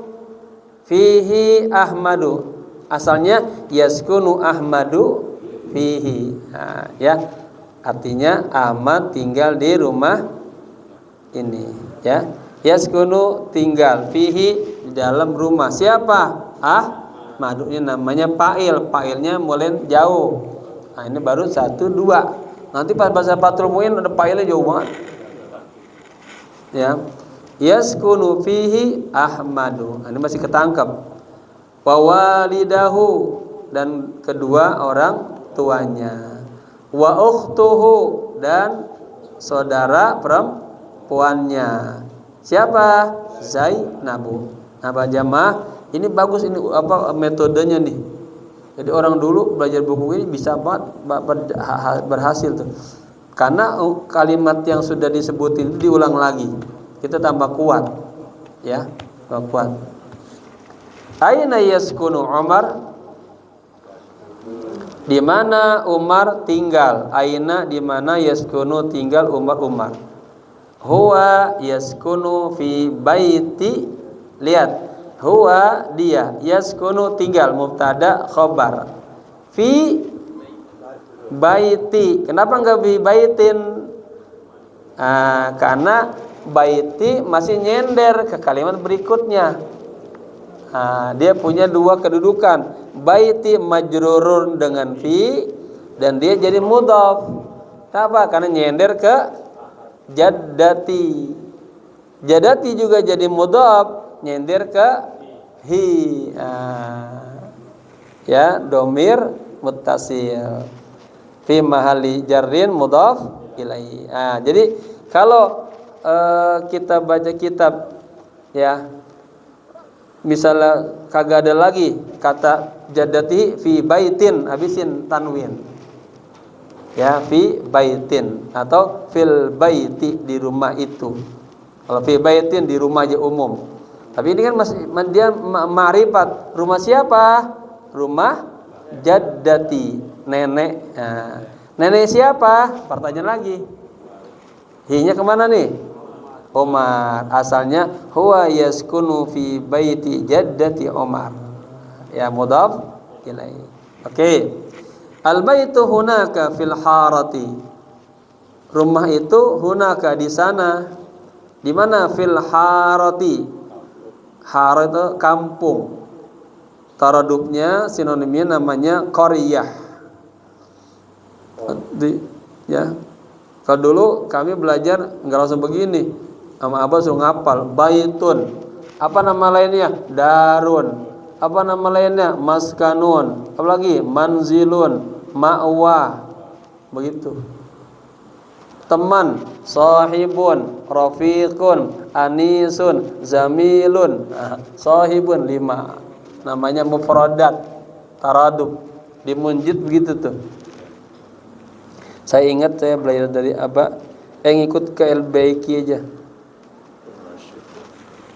fihi Ahmadu. Asalnya yaskunu Ahmadu fihi. Nah, ya. Artinya Ahmad tinggal di rumah ini, ya. Yaskunu tinggal fihi di dalam rumah siapa? Ahmadu. Ini namanya fa'il. Fa'ilnya mulai jauh. Nah, ini baru 1 2. Nanti pas bahasa Fathul Muin ada fa'ilnya jauh banget. Ya. Yaskunu fihi Ahmadu. Nah, ini masih ketangkep. Wa walidahu, dan kedua orang tuanya. Wa ukhtuhu, dan saudara perempuannya. Siapa? Zainabu. Nah, jamaah, ini bagus ini metodenya nih. Jadi orang dulu belajar buku ini bisa banget berhasil tuh. Karena kalimat yang sudah disebutin itu diulang lagi. Kita tambah kuat. Ya, tambah kuat. Aina yaskunu Umar? Di mana Umar tinggal? Aina di mana yaskunu tinggal Umar? Huwa yaskunu fi baiti. Lihat, huwa dia, yaskunu tinggal, mubtada khobar. Fi baiti. Kenapa enggak fi baitin? Karena baiti masih nyender ke kalimat berikutnya. Dia punya dua kedudukan. Baiti majrurun dengan fi, dan dia jadi mudhaf. Kenapa? Karena nyender ke jaddati. Jaddati juga jadi mudhaf, nyender ke hi. Ya, domir muttasil fi mahalli jarrin mudhaf ilaihi. Jadi kalau kita baca kitab, ya, misalnya kagak ada lagi kata jaddati fi baitin, habisin tanwin. Ya, fi baitin atau fil baiti, di rumah itu. Kalau fi baitin di rumah aja umum. Tapi ini kan masih dia ma'rifat. Rumah siapa? Rumah jaddati, nenek. Nenek siapa? Pertanyaan lagi. Hi-nya kemana nih? Umar. Asalnya huwa yaskunu fi baiti jaddati Umar. Ya, mudhaf ilaihi. Oke. Al baitu hunaka fil harati. Rumah itu hunaka di sana. Di mana? Fil harati. Har itu kampung. Taradubnya, sinonimnya namanya qaryah. Ya. Kalau dulu kami belajar enggak langsung begini. Sama Abah suruh ngapal baitun. Apa nama lainnya? Darun. Apa nama lainnya? Maskanun. Apa lagi? Manzilun, ma'wa. Begitu. Teman, sahibun, rafiqun, anisun, zamilun. Sahibun 5. Namanya mufradat, taradub. Di Munjid begitu tuh. Saya ingat saya belajar dari Abah, ngikut ke LBQ aja.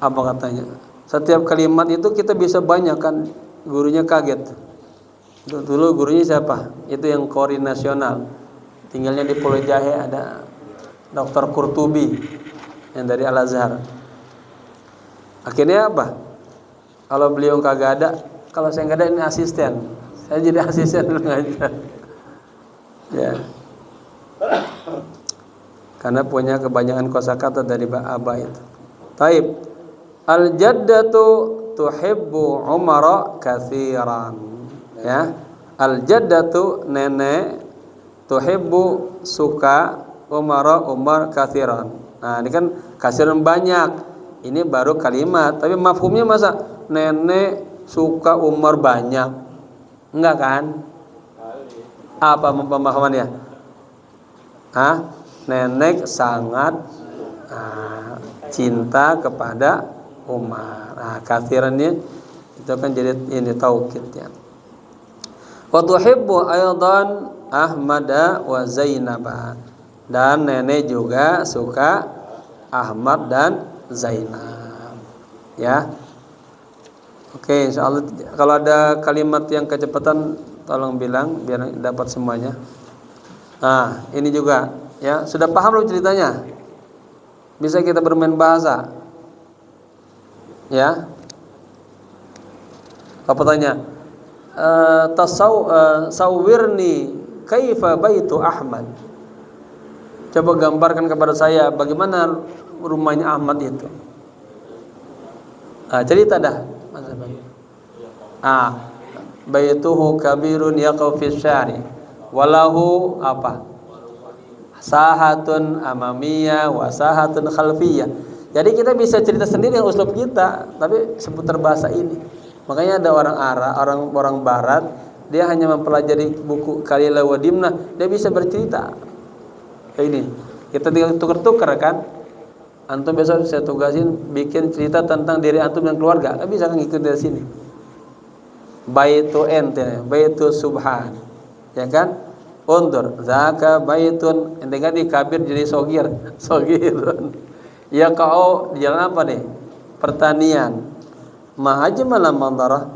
Apa katanya? Setiap kalimat itu kita bisa banyak kan, gurunya kaget. Dulu gurunya siapa? Itu yang Qori nasional. Tinggalnya di Pulau Jahe, ada Dr. Qurtubi yang dari Al Azhar. Akhirnya apa? Kalau beliau kagak ada, kalau saya nggak ada, ini asisten. Saya jadi asisten dulu ngajar. Ya. Karena punya kebanyakan kosakata dari Abah itu. Taib. Al jaddatu tuhibbu Umar katsiran. Ya. Al jaddatu nenek, tuhibbu suka Umar katsiran. Nah, ini kan katsiran banyak. Ini baru kalimat, tapi mafhumnya masa nenek suka Umar banyak? Enggak kan? Apa pemahamannya? Nenek sangat cinta kepada Umar. Katsirannya itu kan jadi ini taukid ya. Wa tuhibbu aidan Ahmada wa Zainaba. Dan nenek juga suka Ahmad dan Zainab. Ya. Oke, insyaallah kalau ada kalimat yang kecepatan tolong bilang biar dapat semuanya. Nah, ini juga ya, sudah paham belum ceritanya? Bisa kita bermain bahasa. Ya. Apa tanya? Sawwirni kaifa baitu Ahmad. Coba gambarkan kepada saya bagaimana rumahnya Ahmad itu. Cerita dah. Baituhu kabirun yaqau fi syari walahu apa? Sahatun amamiyah wa sahatun khalfiyah. Jadi kita bisa cerita sendiri yang uslub kita, tapi seputar bahasa ini. Makanya ada orang Arab, orang Barat, dia hanya mempelajari buku Kalila wa Dimnah, dia bisa bercerita. Kayak ini. Kita tinggal tukar-tukar kan. Antum besok saya tugasin bikin cerita tentang diri antum dan keluarga. Kan bisa kan ngikut dari sini. Baitu ente, baitu subhan. Ya kan? Undur, zaka baitun, ente kan dikabir jadi sogir. Ya kau di jalan apa nih? Pertanian. Ma ajmala mandarah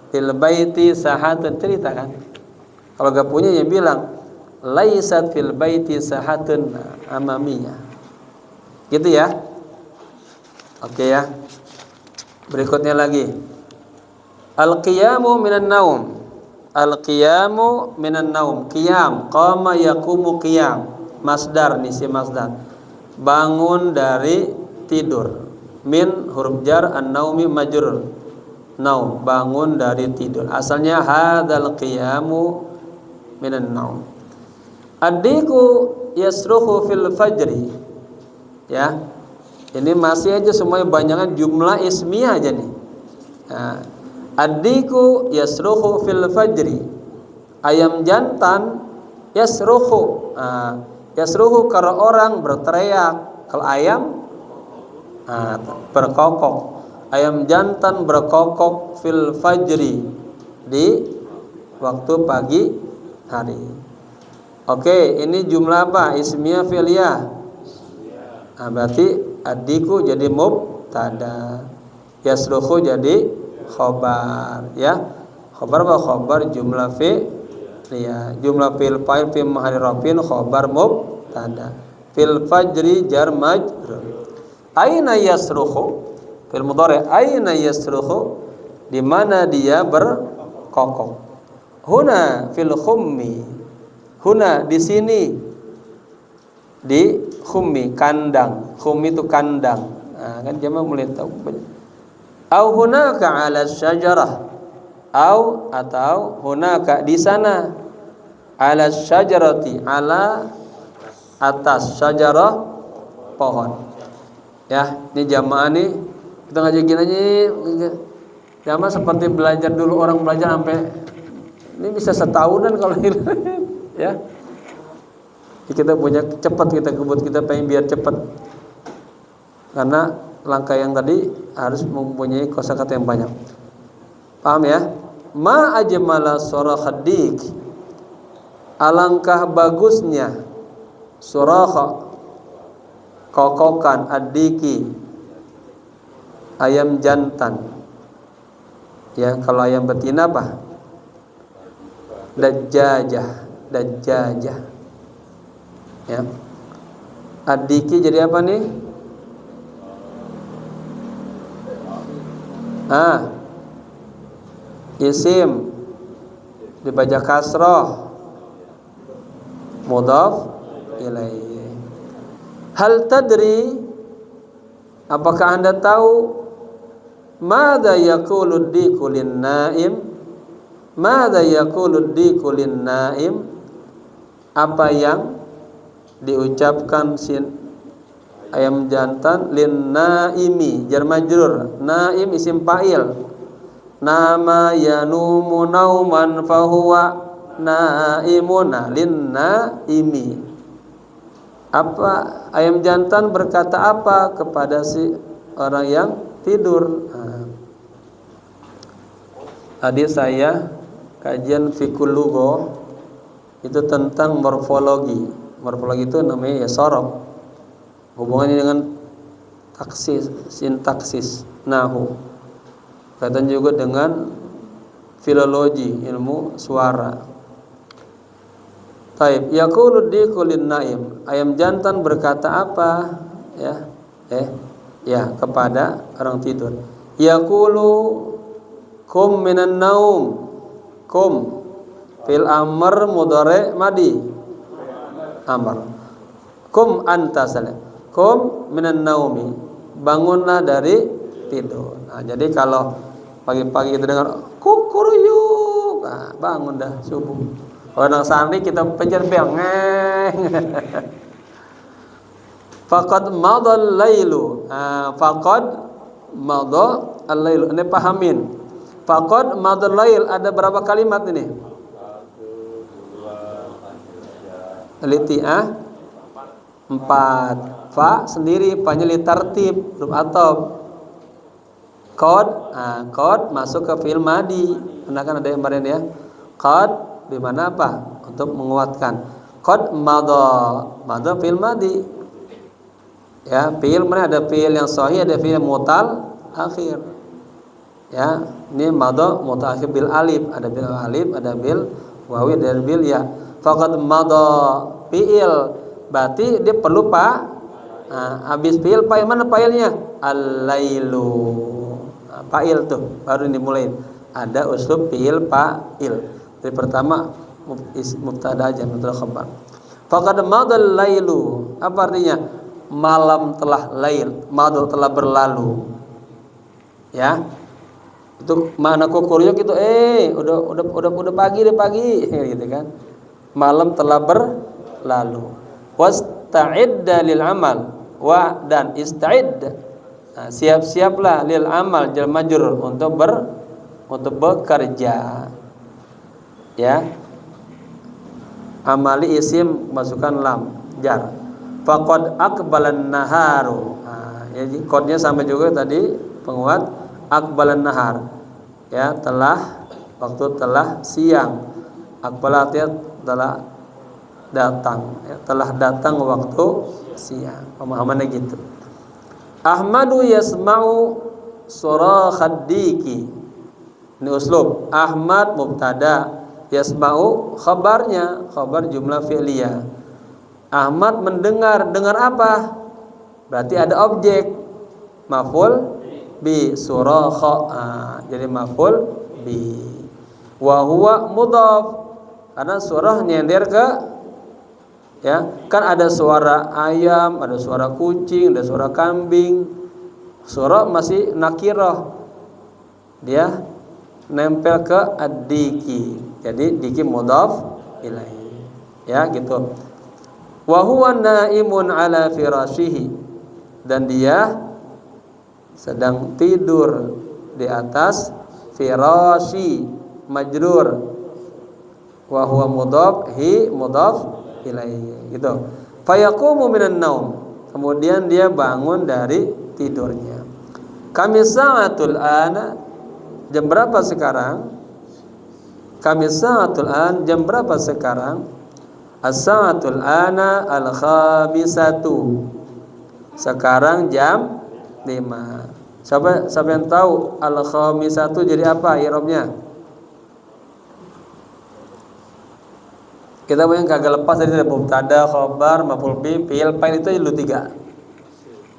fil baiti sahatun, cerita kan. Kalau gak punya ya bilang laisat fil baiti sahatun amamiyah. Gitu ya. Oke ya. Berikutnya lagi. Al-qiyamu minan naum. Al-qiyamu minan naum. Qiyam, qama yaqumu qiyam. Masdar nih, si masdar. Bangun dari tidur. Min huruf jar, an-naumi majrur. Naum, bangun dari tidur. Asalnya hadzal qiyamu minan naum. Addiku yasruhu fil fajri. Ya. Ini masih aja semuanya banyakan jumlah ismiyah aja nih. Addiku yasruhu fil fajri. Ayam jantan yasruhu. Yasruhu kalau orang berteriak, kalau ayam berkokok. Ayam jantan berkokok fil fajri, di waktu pagi hari. Oke, ini jumlah apa? Ismiyah fi'liyah. Berarti addiku jadi mubtada, yasruhu jadi khobar, ya. Khobar apa? Khobar jumlah fi'liyah. Jumlah fi'il fa'il fi mahalli rafin, khobar mubtada. Fil fajri jar majrur. Aina yasruhu fil mudhari, aina yasruhu, di mana dia berkokok. Huna fil khummi, huna di sini, di khummi kandang. Khummi itu kandang. Kan jamaah mulai tahu. Au hunaka 'ala syajarah, atau hunaka di sana, 'ala syajarati, ala atas, syajarah pohon. Ya, ini jamaah nih kita ngaji gini aja. Jamaah seperti belajar dulu orang belajar sampai ini bisa setahunan kalau ini. Ya. Kita punya cepat, kita kebut, kita pengen biar cepat. Karena langkah yang tadi harus mempunyai kosakata yang banyak. Paham ya? Ma ajmala surakhaddik. Alangkah bagusnya surakha, kokokan, addiki, ayam jantan. Ya, kalau ayam betina apa? Dajjajah. Ya. Addiki jadi apa nih? Isim dibaca kasroh, mudhaf ilaih. Hal tadri, apakah Anda tahu, madza yaqulu diku lin naim, madza yaqulu diku lin naim, apa yang diucapkan si ayam jantan lin naimi, jar majrur, naim isim fa'il, nama yanumu nauman fahuwa naimuna lin naimi. Apa ayam jantan berkata apa kepada si orang yang tidur? Tadi saya kajian fikul lugha itu tentang morfologi. Morfologi itu namanya ya sorof. Hubungannya dengan taksis, sintaksis, nahu. Kaitan juga dengan filologi, ilmu suara. Taib, yaqulu diku lin naim, ayam jantan berkata apa? Ya, kepada orang tidur. Yaqulu kum minan naum. Kum fil amr mudhari madi amr. Kum anta salam. Kum minan naumi. Bangunlah dari tidur. Nah, jadi kalau pagi-pagi kita dengar kukuruyuk, nah, bangun dah subuh. Orang santri kita pencet bel. Faqad madal lailu. Faqad madal al-lailu. Ini pahamin. Faqad madal lail ada berapa kalimat ini? Teliti 4. Fa sendiri panjali tartib huruf atop. Qad masuk ke fi'il madi. Kan ada yang kemarin ya. Qad di mana apa? Untuk menguatkan. Qad madha fi'il madi. Ya, fi'il mana ada fi'il yang sahih, ada fi'il mutal akhir. Ya, ini madha mutal akhir bil alif, ada bil alif, ada bil wawi, ada bil ya. Faqad madha fi'il, berarti dia perlu habis fi'il yang mana fa'ilnya? Al-lailu. Fa'il tuh baru dimulai. Ada uslub fi'il fa'il. Jadi pertama mubtada aja, mubtada khabar. Faqad madal lailu. Apa artinya? Malam telah lail, madu telah berlalu. Ya. Itu makna kukuryuk itu udah pagi gitu kan. Malam telah berlalu. Wasta'idda lil amal dan ista'id. Nah, siap-siaplah lil amal jar majrur untuk bekerja. Ya. Amali isim masukkan lam jar. Faqad aqbalan naharu. Jadi kodnya sama juga tadi penguat aqbalan nahar. Ya, waktu telah siang. Aqbala artinya telah datang, ya, telah datang waktu siang. Pemahamannya gitu. Ahmadu yasma'u surakhad diki. Ini uslub. Ahmad mubtada, yasma'u khabarnya, khabar jumlah fi'liyah. Ahmad mendengar apa? Berarti ada objek maf'ul bi surakha. Jadi maf'ul bi. Wa huwa mudhaf. Karena surah nyender ke ya, kan ada suara ayam, ada suara kucing, ada suara kambing. Surah masih nakirah. Dia nempel ke ad-diki. Jadi diki mudhaf ilaihi. Ya, gitu. Wa huwa naimun ala firashihi, dan dia sedang tidur di atas firashi majrur. Wa huwa mudhaf ilaihi gitu. Fayaqumu minan naum, kemudian dia bangun dari tidurnya. Kami sa'atul ana, jam berapa sekarang? Kami sa'atul an, jam berapa sekarang? As-sa'atul ana al-khamisatu. Sekarang jam 5. Siapa yang tahu al-khamisatu jadi apa i'rabnya? Kita yang kagak lepas dari mubtada, khabar, maf'ul bi, fi'il, fa'il itu dulu 3.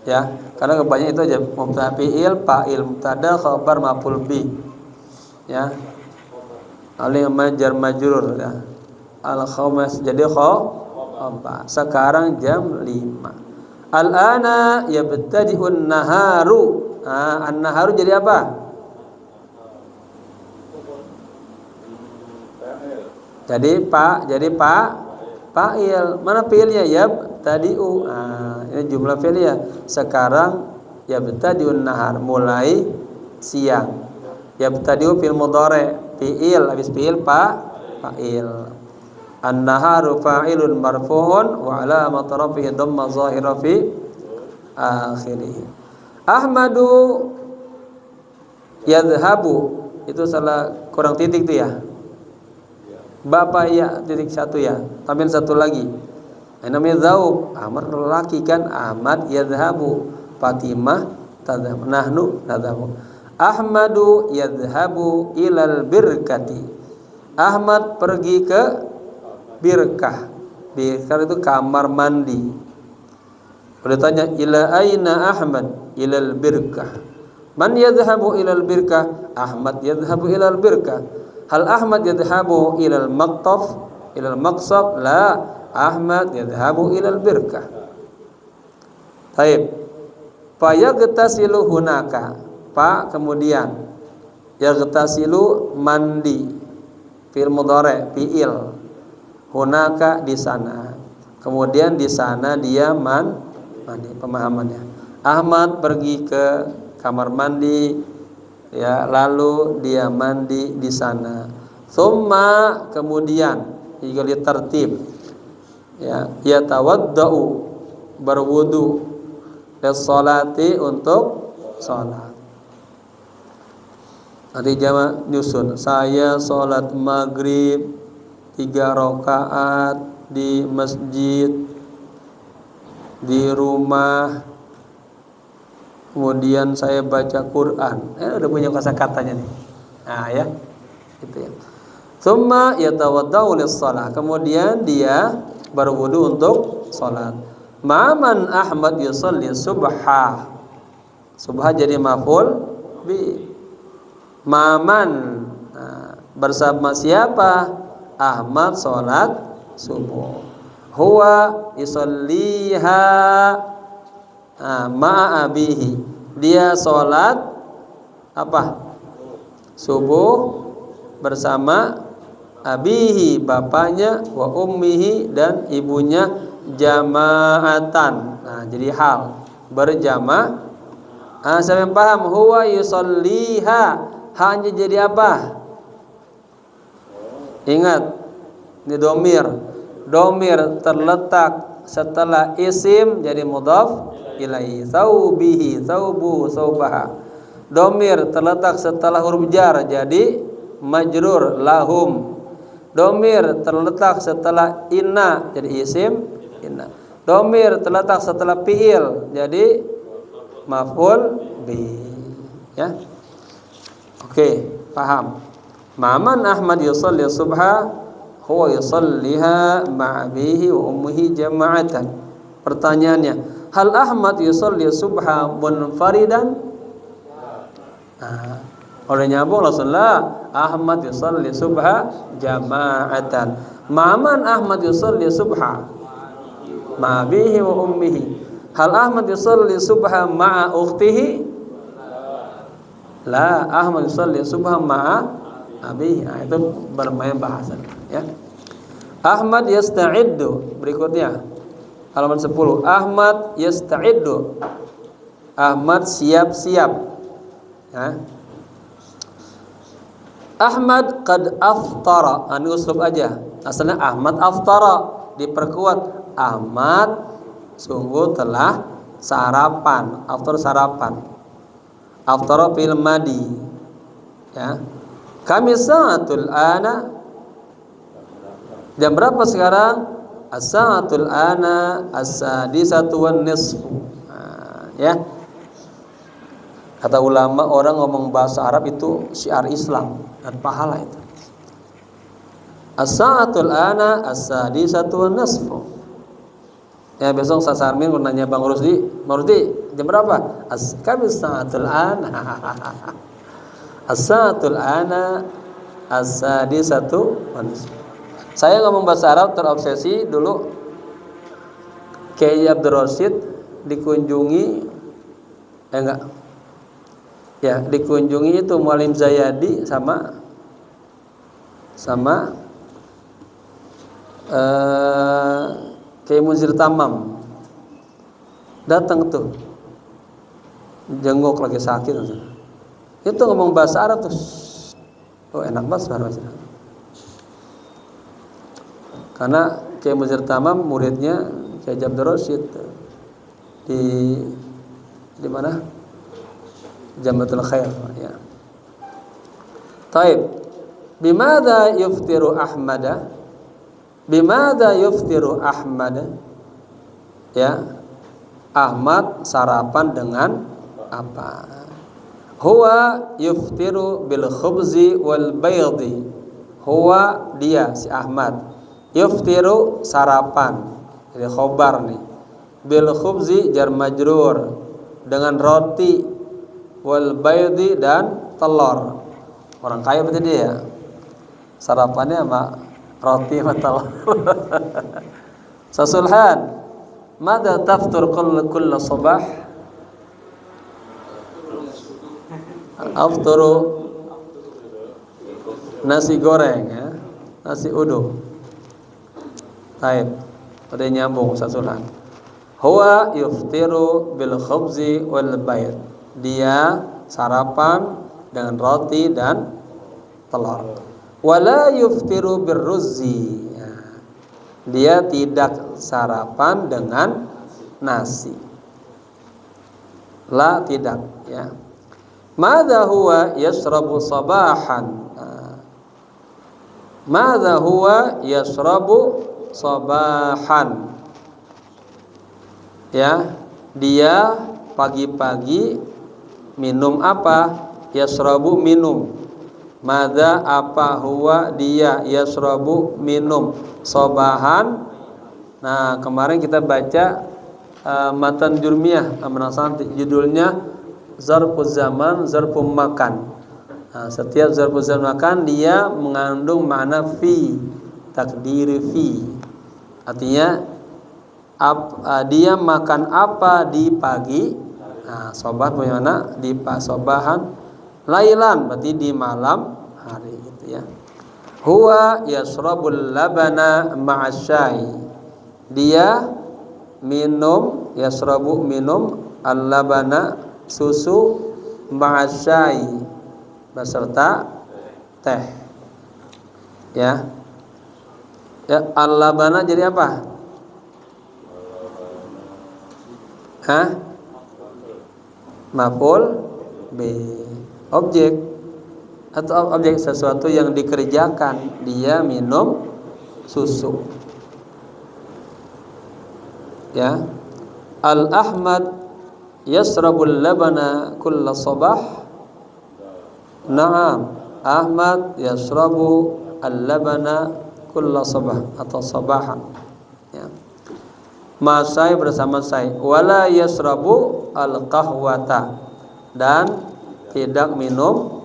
Ya, karena kebanyakan itu aja mubtada, fi'il, fa'il, mubtada, khabar, maf'ul bi. Ya. Alif jar majrur ya. Al-khamis jadi khabar. Sekarang jam 5. Al-ana yabtadi'un naharu. An-naharu jadi apa? Jadi fa'il. Mana fi'ilnya? Yabtadi'u. Ini jumlah fi'ilnya. Sekarang yabtadi'un nahar, mulai siang. Yabtadi'u fi'il mudhari, fi'il, habis fi'il fa'il. An-naharu fa'ilun marfu'un wa 'alamat rafihi dhamma zahira fi akhirih. Ahmadu yadhhabu, itu salah kurang titik tuh ya. Bapak ya titik 1 ya. Tambahin 1 lagi. Ini namanya zaub. Ahmad lelaki kan. Ahmad yadhhabu. Fatimah tadhhabu. Nahnu tadhhabu. Ahmadu yadhhabu ilal birkati. Ahmad pergi ke birkah. Birkah itu kamar mandi. Kalau ditanya ila aina Ahmad, ilal birkah. Man yadhhabu ilal birkah? Ahmad yadhhabu ilal birkah. Hal Ahmad yadhhabu ilal maqtaf, ilal maqsab? La, Ahmad yadhhabu ilal birkah. Baik. Fa yaghtasilu hunaka. Fa kemudian yaghtasilu mandi, fi'il mudhari', fi'il. Hunaka di sana. Kemudian di sana dia mandi, pemahamannya. Ahmad pergi ke kamar mandi, ya, lalu dia mandi di sana. Tsumma kemudian juga tertib, ya, yatawaddau berwudu lis-sholati untuk salat. Nanti jamaah nyusun, saya salat maghrib 3 rakaat di masjid, di rumah, kemudian saya baca Quran. Udah punya kata-katanya nih. Nah, ya. Gitu ya. Tsumma yatawaddau lis-shalah. Kemudian dia berwudu untuk salat. Ma'aman Ahmad yusalli subha. Subha jadi maf'ul bi. Ma'aman, bersama siapa? Ahmad salat subuh. Huwa yusalliha ma'a abihi. Dia salat apa? Subuh bersama abihi, bapaknya, wa ummihi, dan ibunya, jama'atan. Nah, jadi hal berjamaah. Saya paham. Huwa yusalliha, hanya jadi apa? Ingat, ini domir. Domir terletak setelah isim jadi mudhaf ilaihi. Thawbihi, thawbu, thawbaha. Domir terletak setelah huruf jar jadi majrur, lahum. Domir terletak setelah inna jadi isim, inna. Domir terletak setelah fi'il jadi maf'ul bi. Ya. Oke, paham. Ma'aman Ahmad yusalli subha, huwa yusalliha ma'abihi wa ummihi jama'atan. Pertanyaannya, hal Ahmad yusalli subha munfaridan? Oleh nyambung Rasulullah, Ahmad yusalli subha jama'atan. Ma'aman Ahmad yusalli subha? Ma'abihi wa ummihi. Hal Ahmad yusalli subha ma'a ukhtihi? La, Ahmad yusalli subha ma'a abihi. Itu bermain bahasa, ya. Ahmad yasta'iddu, berikutnya halaman 10. Ahmad yasta'iddu. Ahmad siap-siap, ya. Ahmad qad aftara. Ini uslub aja. Asalnya Ahmad aftara, diperkuat Ahmad sungguh telah sarapan. Aftar sarapan. Aftara fil madi, ya. Kami sa'atul ana. Jam berapa sekarang? As-sa'atul ana as-sadisatu wan nisfu. Ya. Kata ulama, orang ngomong bahasa Arab itu syiar Islam dan pahala itu. As-sa'atul ana as-sadisatu wan nisfu. Ya, besok Ustaz Sarmin mau nanya Bang Rusdi, jam berapa? Kami sa'atul ana. As-sa'atul ana as-sadisatu wan nisfu. Saya ngomong bahasa Arab terobsesi dulu. Kiai Abdul Rasyid dikunjungi, dikunjungi itu Mualim Zayadi sama Kiai Munzir Tamam. Datang tuh, jenguk lagi sakit. Itu ngomong bahasa Arab tuh, enak banget bahasa Arab. Karena Kiai Munzir Tamam muridnya Kiai Abdul Rasyid di mana? Jamatul Khair, ya. Taib. Bimada yuftiru Ahmada? Bimada yuftiru Ahmada? Ya. Ahmad sarapan dengan apa? Huwa yuftiru bil khubzi wal baydi. Huwa, dia si Ahmad, yuftiru sarapan, jadi khobar nih. Bil khubzi jar majrur, dengan roti, wal baidi dan telur. Orang kaya berarti dia. Sarapannya sama roti sama telur. Sasulhan, mada taftur kull sabah? Afturu nasi goreng ya, nasi uduk. Baik, pada nyambung Sasulhan. Huwa yuftiru bil khubzi wal bayd. Dia sarapan dengan roti dan telur. Wala yuftiru birruzzi. Dia tidak sarapan dengan nasi. La, tidak ya. Madza huwa yashrabu sabahan. Madza huwa yashrabu sabahan. Ya, dia pagi-pagi minum apa? Yashrabu, minum. Madza, apa, huwa, dia, yashrabu, minum, sabahan. Nah, kemarin kita baca matan jurmiyah Amnasan, judulnya zarfuz zaman, zarfum makan. Nah, setiap zarfuz zaman makan dia mengandung makna fi, takdiri fi. Artinya dia makan apa di pagi. Nah, sobat bagaimana di sobahan. Lailan berarti di malam hari gitu ya. Huwa yashrabul labana ma'asyai. Dia minum, yashrabu, minum, al-labana, susu, ma'asyai, beserta teh. Ya. Ya, al-labana jadi apa? Hah? Maf'ul bi. Objek atau objek sesuatu yang dikerjakan, dia minum susu. Ya. Al-Ahmad yasrabul labana kulla sabah. Naam, Ahmad yasrabu al-labana kulla sabah atau sabahan. Ya. Masai bersama saya. Wala yasrabu al-qahwata, dan tidak minum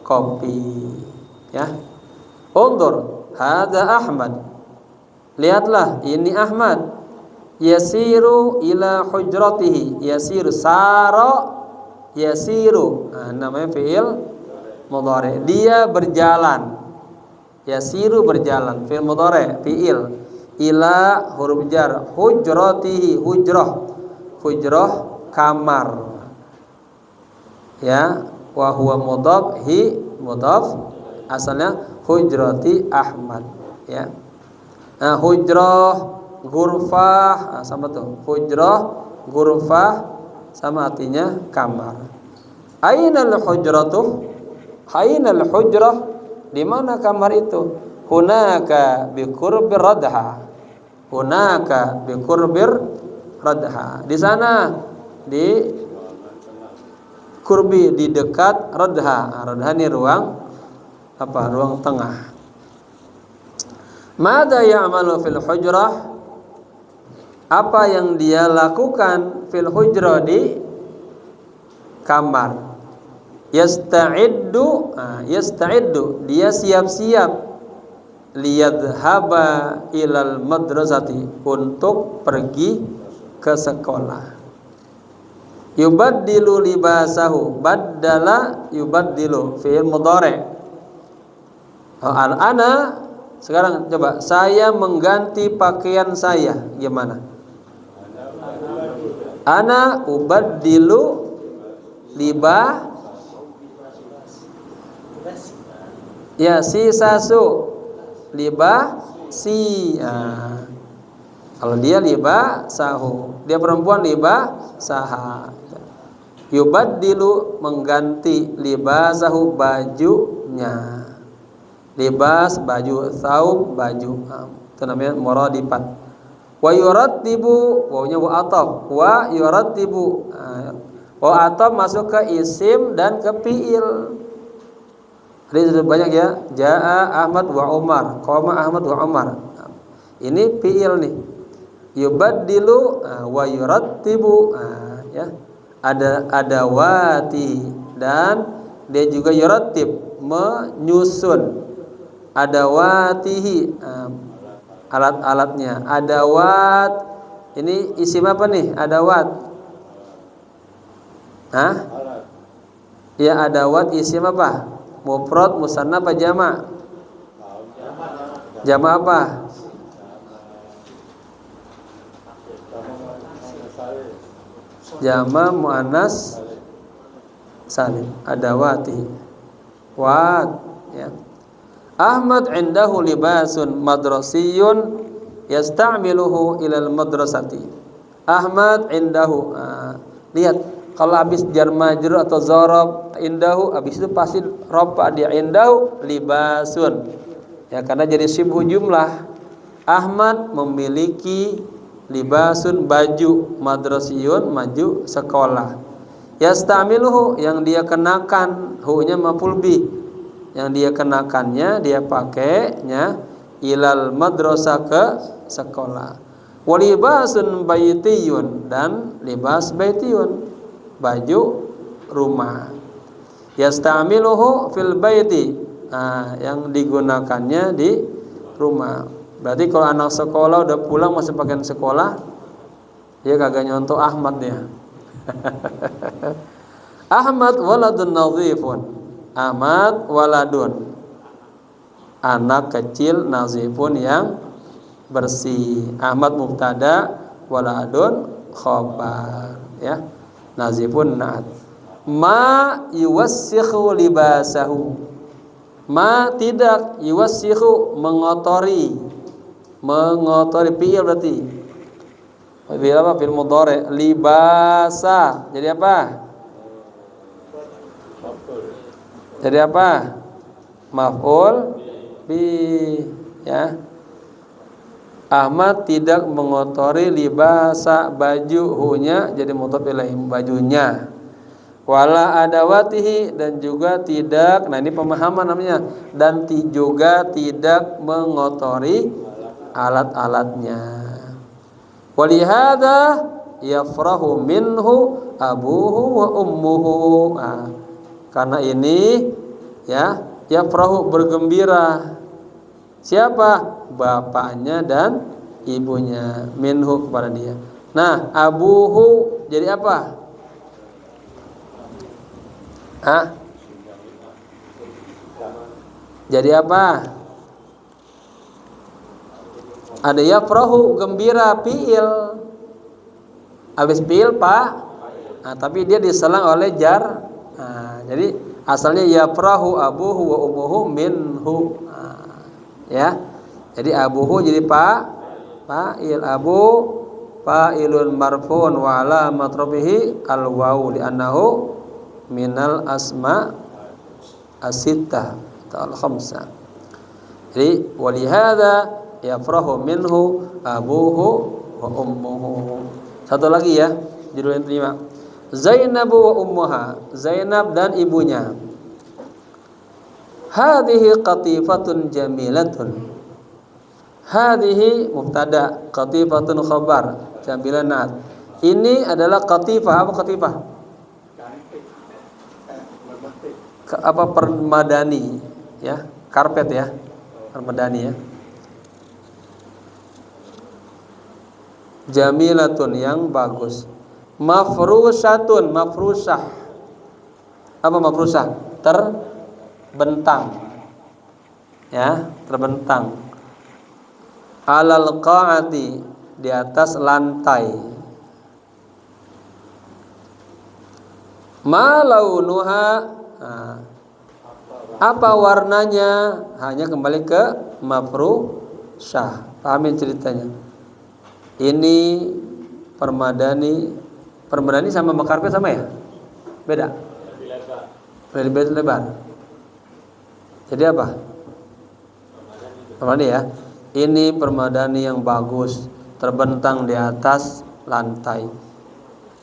kopi. Ya. Undur, hada Ahmad. Lihatlah, ini Ahmad. Yasiru ila hujratihi. Yasiru, sara yasiru. Nah, namanya fi'il mudhari. Dia berjalan. Yasiru, berjalan. Fi'il mudhari, fi'il. Ila, huruf jar. Hujratihi, hujrah. Hujrah, kamar. Ya, wa huwa mudhaf, hi mudhaf, asalnya hujrati Ahmad ya. Nah, hujrah, ghurfah, nah, sama tuh. Hujrah, ghurfah sama artinya kamar. Ainal hujratuh? Ainal hujrah? Di mana kamar itu? Hunaka bi qurbir radha. Hunaka bi qurbir radha. Di sana, di kurbi, di dekat radha. Radha ini ruang apa? Ruang tengah. Mada ya'malu fil hujrah? Apa yang dia lakukan fil hujrah, di kamar? Yasta'iddu, yasta'iddu, dia siap-siap, liyadhhaba ilal madrasati, untuk pergi ke sekolah. Yubaddilu libasahu, baddala yubaddilu, fi'il mudhari. Ana, sekarang coba saya mengganti pakaian saya, gimana? Ana ubaddilu ya, si sasu libasi. Kalau dia libasahu, dia perempuan libasaha. Yubaddilu, mengganti, libasahu, bajunya. Libas, baju, thawb, baju. Itu namanya muradifat. Wa yurattibu, wawunya wa ataf. Wa yurattibu, wa ataf masuk ke isim dan ke fi'il. Ini sudah banyak ya. Ja'a Ahmad wa Umar, qama Ahmad wa Umar. Ini fi'il nih. Yubaddilu wa yurattibu, ya. ada adawati, dan dia juga yuratib, menyusun, adawatihi, alat-alatnya. Adawat ini isim apa nih? Adawat. Hah? Ya, adawat isim apa? Mufrad, musanna apa jama'? Jama' apa? Jama' muannas salim. Adawati. Wat, ya. Ahmad indahu libasun madrasiyun yasta'miluhu ilal madrasati. Ahmad indahu. Lihat, kalau habis jar majrur atau dzarab indahu, habis itu pasti rafa dia, indahu libasun. Ya, karena jadi shibhu jumlah. Ahmad memiliki libasun, baju, madrasiyun, maju sekolah. Yasta'miluhu, yang dia kenakan, hu-nya maf'ul bih, yang dia kenakannya, dia pakainya, ilal madrasah, ke sekolah. Walibasun baitiyun, dan libas baitiyun, baju rumah. Yasta'miluhu fil baiti, yang digunakannya di rumah. Berarti kalau anak sekolah udah pulang masih pakaian sekolah, dia kagak nyontoh Ahmad dia. Ahmad waladun nadhifun. Ahmad waladun, anak kecil, nazifun, yang bersih. Ahmad mubtada, waladun khabar, ya. Nazifun na'at. Ma yuwassikhu libasahu. Ma tidak, yuwassikhu mengotori. Mengotori fi'il berarti. Fi'il apa? Fi'il mudhari. Libasa. Jadi apa? Jadi apa? Maf'ul bi, ya. Ahmad tidak mengotori libasa, baju, hunya jadi mudhaf ilaih, bajunya. Wala adawatihi, dan juga tidak, nah ini pemahaman namanya, dan juga tidak mengotori alat-alatnya. Walihada yafrahu minhu abuhu wa ummuhu. Karena ini, ya, yafrahu bergembira. Siapa? Bapaknya dan ibunya, minhu kepada dia. Nah, abuhu jadi apa? Jadi apa? Ada yafrahu, gembira, fi'il. Habis fi'il pak. Tapi dia diselang oleh jar. Jadi asalnya yafrahu abuhu wa ummuhu minhu. Ya. Jadi abuhu jadi fa'il, abu fa'ilun marfu'un wa alamat rafihi al-wawu li'annahu minal asma as-sittah atau al-khamsah. Jadi walihada yafrahu minhu abuhu wa ummuhu. Satu lagi ya, judul yang terima. Zainabu wa ummuha, Zainab dan ibunya. Hadhihi qatifatun jamilatun. Hadhihi mubtada, qatifatun khabar, jamilanat. Ini adalah qatifah. Apa qatifah? Apa? Permadani, ya, karpet, ya, permadani, ya. Jamilatun, yang bagus. Mafrushatun, mafrushah. Apa mafrushah? Terbentang, ya, terbentang. Alal qa'ati, di atas lantai. Ma launuha, apa warnanya? Hanya kembali ke mafrushah. Pahamin ceritanya. Ini permadani. Permadani sama karpet sama ya? Beda? Lebih lebar. Jadi apa? Permadani, ya. Ini permadani yang bagus, terbentang di atas lantai.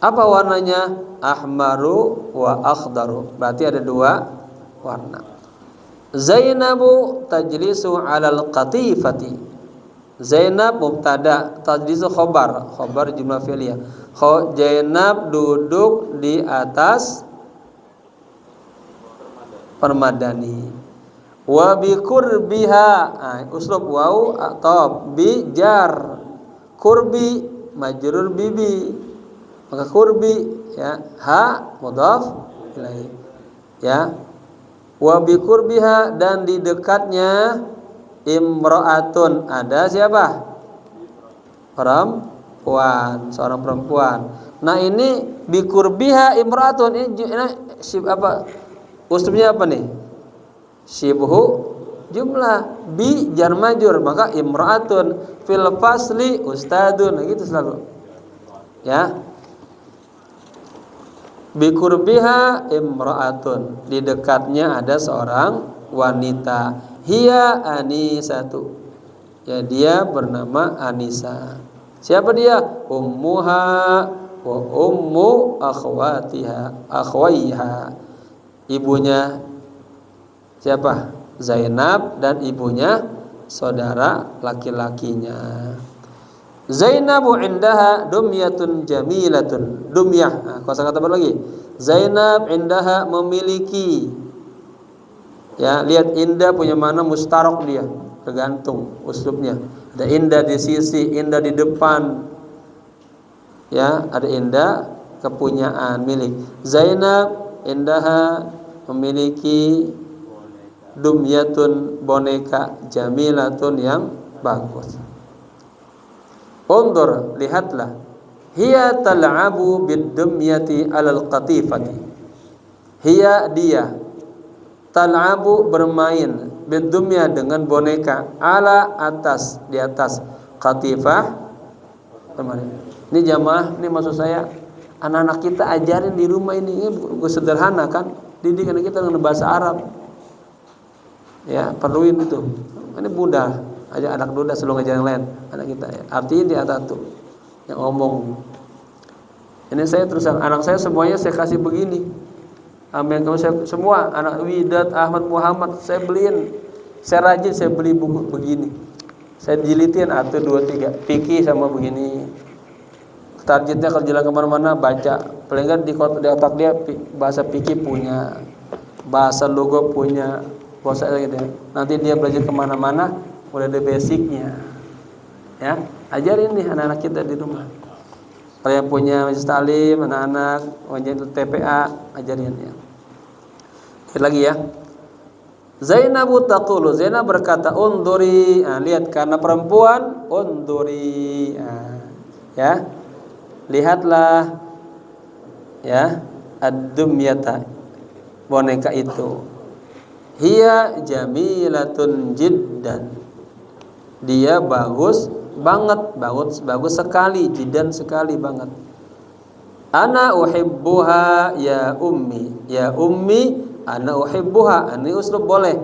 Apa warnanya? Ahmaru wa akhdaru. Berarti ada dua warna. Zainabu tajlisu 'alal qatifati. Zainab mubtada, tadjizu khobar jumlah fi'liyah. Zainab duduk di atas permadani. Wa bi qurbiha, uslub waw atau bi jar. Kurbi majrur bibi. Maka kurbi ya, ha mudhaf ilaih. Ya. Wa bi qurbiha, dan di dekatnya imra'atun, ada siapa? Perempuan, seorang perempuan. Nah ini bi qurbiha imra'atun, ini apa? Uslubnya apa nih? Syibhu jumlah, bi jar majur, maka imra'atun, fil fasli ustadun, gitu selalu. Ya. Bi qurbiha imra'atun, di dekatnya ada seorang wanita. Hiya anisatu, ya dia bernama Anisa. Siapa dia? Ummuha wa ummu akhwaiha. Ibunya siapa? Zainab, dan ibunya saudara laki-lakinya. Zainabu indaha dumyatun jamilatun. Dumyah. Nah, kosakata apa lagi? Zainab indaha memiliki. Ya, lihat indah punya mana mustarok dia, tergantung uslubnya. Ada indah di sisi, indah di depan. Ya, ada indah kepunyaan milik. Zainab indaha memiliki dumyatun, boneka jamilatun yang bagus. Undur, lihatlah. Hiya tal'abu bid-dumyati 'alal qatifati. Hiya dia, tal'abu bermain, bid-dumya dengan boneka, ala atas, di atas, qatifah bermain. Ini jamaah, ini maksud saya anak-anak kita ajarin di rumah ini sederhana kan, didikan kita dengan bahasa Arab. Ya, perluin itu. Ini mudah. Aja anak duda selalu ngajar yang lain, anak kita ya. Artinya di atas tuh yang ngomong. Ini saya terusan, anak saya semuanya saya kasih begini. Amin. Kalau saya semua anak Widat, Ahmad, Muhammad saya beliin. Saya rajin saya beli buku begini. Saya jilitin 1, 2, 3. Fikih sama begini. Targetnya kalau jalan kemana-mana baca. Paling enggak di otak dia bahasa fikih punya, bahasa logo punya, bahasa gitu. Nanti dia belajar kemana-mana udah ada basicnya. Ya, ajarin nih anak-anak kita di rumah. Kalau yang punya majelis taklim, anak-anak wajib TPA, ajarin ya. Lagi ya. Zainabu taqulu, Zainab berkata, unduri, lihat karena perempuan, unduri, ya. Lihatlah ya, ad-dumyata, boneka itu. Hiya jamilatun jiddan. Dia bagus banget, bagus sekali, jiddan sekali banget. Ana uhibbuha ya ummi. Ya ummi ana uhibbuha. Ini uslub boleh.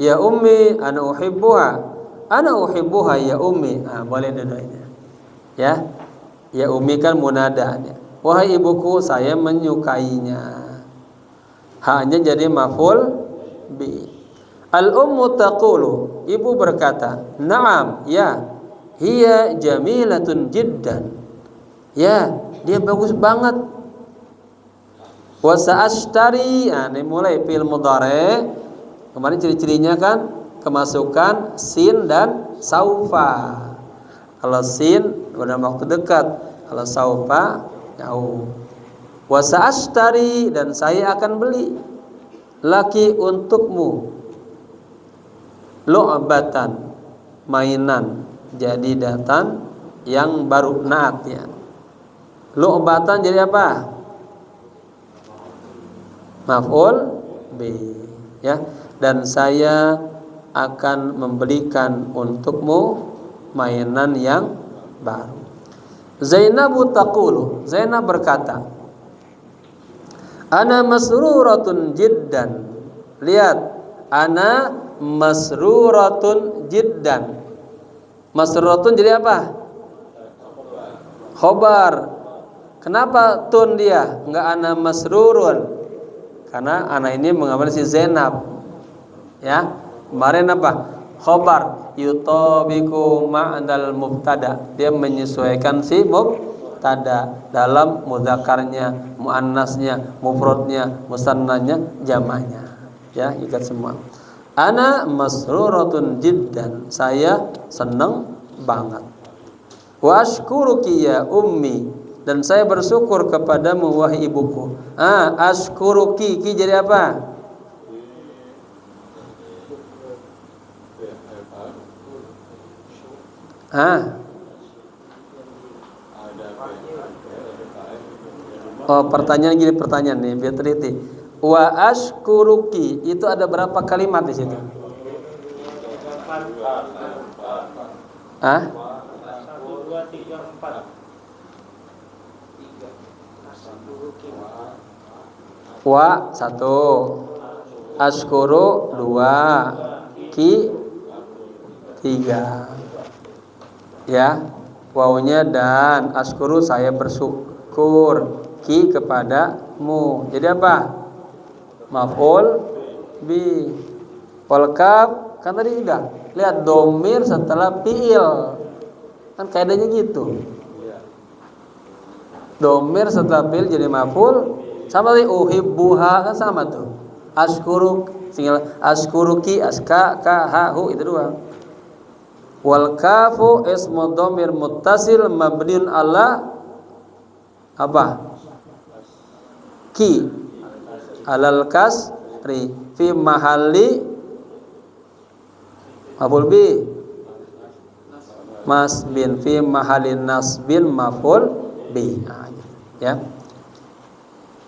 Ya ummi ana uhibbuha. Ana uhibbuha ya ummi. Boleh dua-duanya. Ya. Ya ummi kan munadanya. Wahai ibuku, saya menyukainya. Hanya jadi maf'ul bi. Al-ummu taqulu, ibu berkata, "Na'am, ya. Hiya jamilatun jiddan." Ya, dia bagus banget. Wa sa'ashtari, ini mulai fi'il mudhari'. Kemarin ciri-cirinya kan kemasukan sin dan saufa. Kalau sin pada waktu dekat, kalau saufa jauh. Wa sa'ashtari, dan saya akan beli laki untukmu lu'batan, mainan jadidatan yang baru, naat ya. Lu'batan jadi apa? Maf'ul bi ya. Dan saya akan membelikan untukmu mainan yang baru. Zainabu taqulu, Zainab berkata, ana masruratun jiddan. Lihat, ana masruratun jiddan. Masruratun jadi apa? Khobar. Kenapa tun dia? Enggak ana masrurun. Karena ana ini mengambil si Zainab. Ya. Kemarin apa? khobar yutabiqu ma'dal mubtada, dia menyesuaikan si mubtada dalam mudzakarnya, muannasnya, mufradnya, musannanya, jamaknya. Ya, ikat semua. Ana masruratun jiddan, saya senang banget. Wa ashkuruki ya ummi, dan saya bersyukur kepadamu wahai ibuku. Ashkuruki, ki jadi apa? Oh, pertanyaan gini, pertanyaan nih, biar teliti. Wa ashkuruki itu ada berapa kalimat di situ? Hah? 1, 2, 3, 4. Wa 1, ashkuru 2, ki 3. Ya, wawunya dan, ashkuru saya bersyukur, ki kepadamu. Jadi apa? Maf'ul bi. Wal kaf kan tadi sudah. Lihat domir setelah fi'il. Kan kaidahnya gitu. Domir setelah fi'il jadi maf'ul. Sama tadi uhibbuha kan sama tuh. Ashkuruk, tinggal ashkuruki, aska, ka, ha, hu, itu doang. Wal kafu ismu dhamir muttasil mabniun ala apa? Ki alal kasri fi mahalli maf'ul bi, mas bin fi mahalin nasbin maf'ul bi. Ya.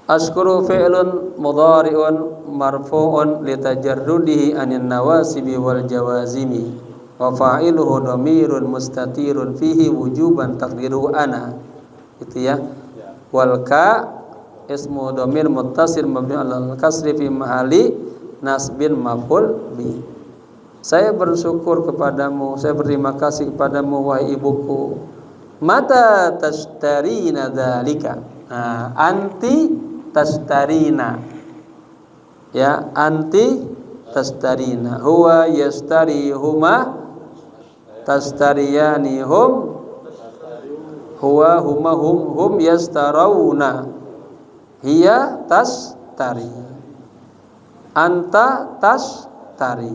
Ashkuru fi'lun mudhari'un marfu'un litajarrudihi anin nawasibi wal jawazimi wa fa'iluhu dhamirun mustatirun fihi wujuban taqdiru ana. Itu ya. Wal ka ismu dhamir muttasil mabni 'alal kasri fi mahalli nasbin maf'ul bi. Saya bersyukur kepadamu, saya berterima kasih kepadamu wahai ibuku. Mata tastarina dzalika. Anti tastarina. Ya, anti tastarina. Huwa yastari huma tastariyani hum, huwa huma hum yastarawna, hiya tastari, anta tastari,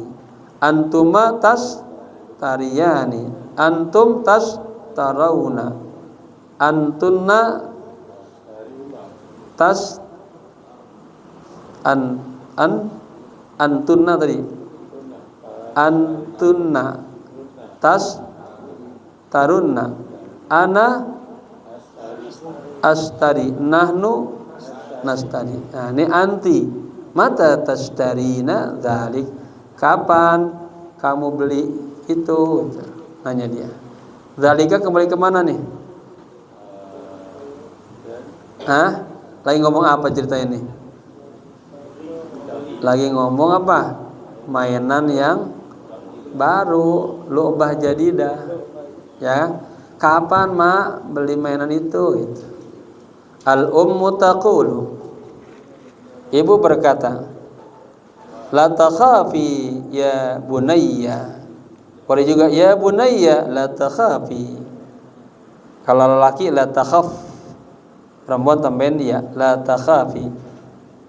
antuma tastariyani, antum tastarawna, antunna tas antunna tadi, antunna tas tarunna, ana astari, nahnu nastari. Nah, ini anti. Mata tastarina dzalik, kapan kamu beli itu? Nanya dia. Dzalika kembali ke mana nih? Lagi ngomong apa cerita ini? Lagi ngomong apa? Mainan yang baru, lu'bah jadidah. Ya, kapan mak beli mainan itu? Gitu. Al ummu taqulu, ibu berkata, la takhafi ya bunayya. Boleh juga ya bunayya la takhafi. Kalau lelaki la takhaf, perempuan tambahin dia la takhafi.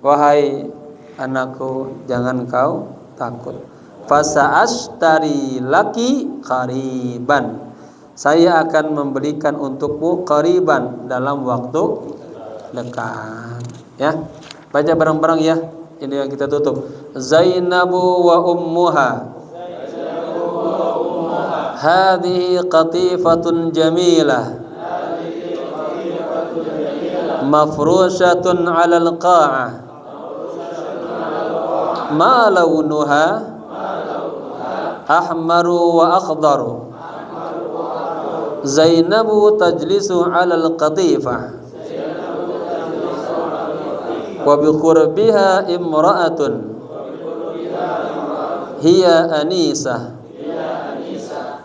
Wahai anakku, jangan kau takut. Fasa'ashtari laki qariban, saya akan memberikan untukmu qariban, dalam waktu dekat. Ya, baca bareng-bareng ya. Ini yang kita tutup. Zainabu wa ummuha, hadhihi qatifatun jamilah, mafrushatun 'alal qa'ah, ma launuha ahmaru wa akhdaru, Zainabu tajlisu 'alal qatifah, wa bi qurbiha imra'atun hiya anisah,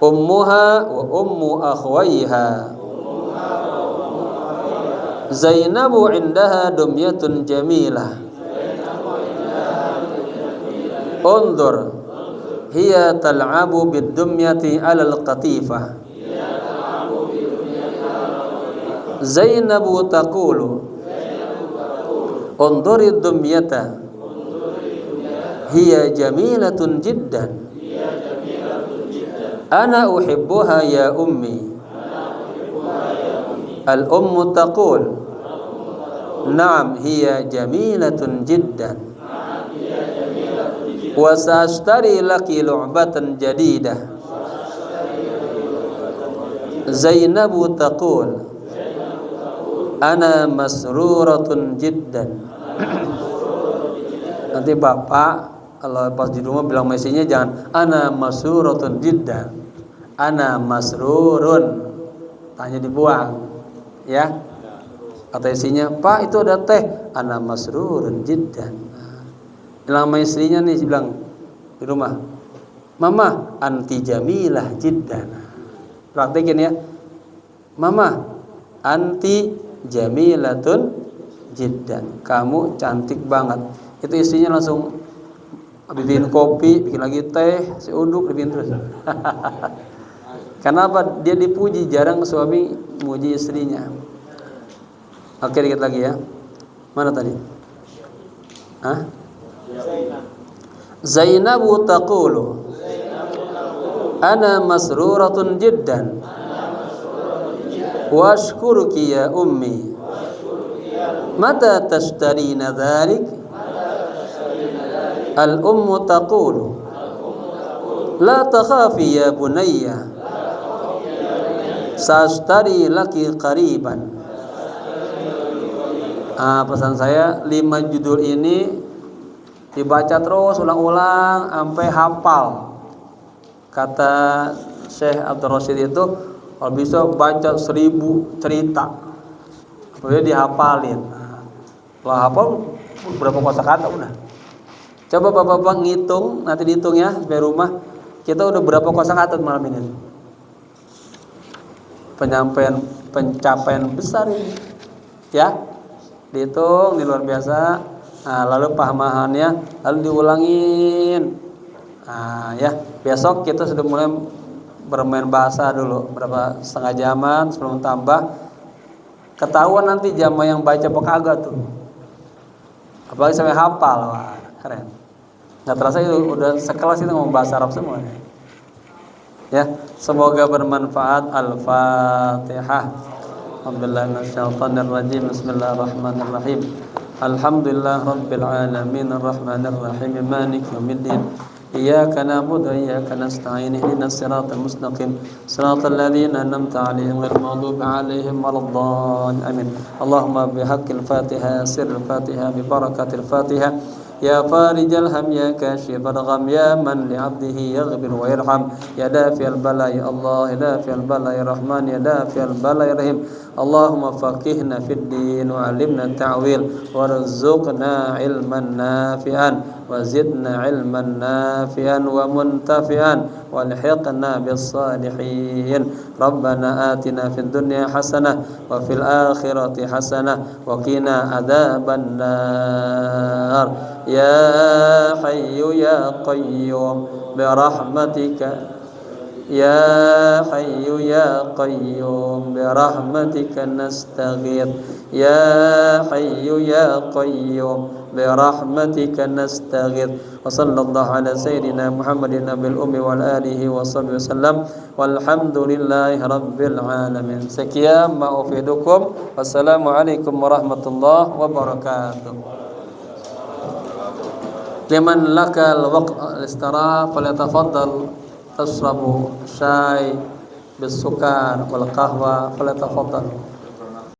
ummuha wa ummu akhwayha, Zainabu indaha dumyatun jamilah, undur hiya tal'abu bid-dumyati 'alal qatifah. Zainabu taqulu unduri dumyata hiya jamilatun jiddan ana uhibbuha ya ummi. Al-ummu taqul na'am hiya jamilatun jiddan wa sa'ashtari laki lu'batan jadidah. Zainabu taqul ana masruratun jiddan. Nanti bapak kalau pas di rumah bilang mesinya jangan ana masruratun jiddan, ana masrurun, tanya dibuang ya. Kata istrinya, pak itu ada teh, ana masrurun jiddan. Nama istrinya nih bilang di rumah, mama anti jamilah jiddan. Praktekin ya, mama anti jamilatun jiddan, kamu cantik banget. Itu istrinya langsung bikin kopi, bikin lagi teh, si uduk dibikin terus. Kenapa? Dia dipuji, jarang suami muji istrinya. Oke, dikit lagi ya. Mana tadi? Hah? Zainabu taqulu ana masruratun jiddan wa ashkuruki ya ummi mata tashtarina dhalik. Al-ummu taqulu la takhafi ya bunayya sa'ashtari laki qariban. Pesan saya 5 judul ini dibaca terus ulang-ulang sampai hafal. Kata Syekh Abdul Rasyid itu kalau bisa baca 1000 cerita, kemudian dihafalin. Kalau hafal berapa kosakata udah. Coba bapak-bapak ngitung, nanti dihitung ya sampai rumah. Kita udah berapa kosakata malam ini? Pencapaian besar ini, ya. Dihitung, ini luar biasa. Nah, lalu pahamahannya, lalu diulangin. Nah, ya, besok kita sudah mulai bermain bahasa dulu, berapa setengah jaman sebelum tambah. Ketahuan nanti jamaah yang baca apa kagak tuh. Apalagi sampai hafal, wah, keren. Nggak terasa itu udah sekelas itu ngomong bahasa Arab semua. Ya, semoga bermanfaat. Al-Fatihah. Alhamdulillah minasyaitonir rajim. Bismillahirrahmanirrahim. Alhamdulillah rabbil alamin arrahmanir rahim maliki yaumiddin. Iyyaka na'budu wa iyyaka nasta'in ihdinas siratal mustaqim siratal ladzina an'amta 'alaihim ghairil maghdubi 'alaihim waladdallin amin. Allahumma bihaqqil Fatihah sirril Fatihah bi barakatil Fatihah ya farijal ham ya kashifal gham ya man li 'abdihi yaghfir wa yarham ya dafi'al bala ya Allah ya dafi'al bala ya Rahman ya dafi'al bala ya Rahim. Allahumma faqihna fid din wa 'allimna ta'wil warzuqna 'ilman nafi'an wa zidna 'ilman nafi'an wa muntafi'an walhiqna bis salihin. Rabbana atina fid dunya hasanah wa fil akhirati hasanah wa qina adzaban nar. Ya hayyu ya qayyum bi rahmatika Ya hayyu ya qayyum bi rahmatika nastaghith Ya hayyu ya qayyum bi rahmatika nastaghith. Wa sallallahu ala sayyidina Muhammadin nabil ummi wal alihi wa sahbihi wasallam walhamdulillahi rabbil alamin. Sekian ma ufidukum. Wassalamualaikum warahmatullahi wabarakatuh. Liman lakal waqt al-istiraha falyatafaddal tashrabu syai bisukar wal qahwa falyatafaddal.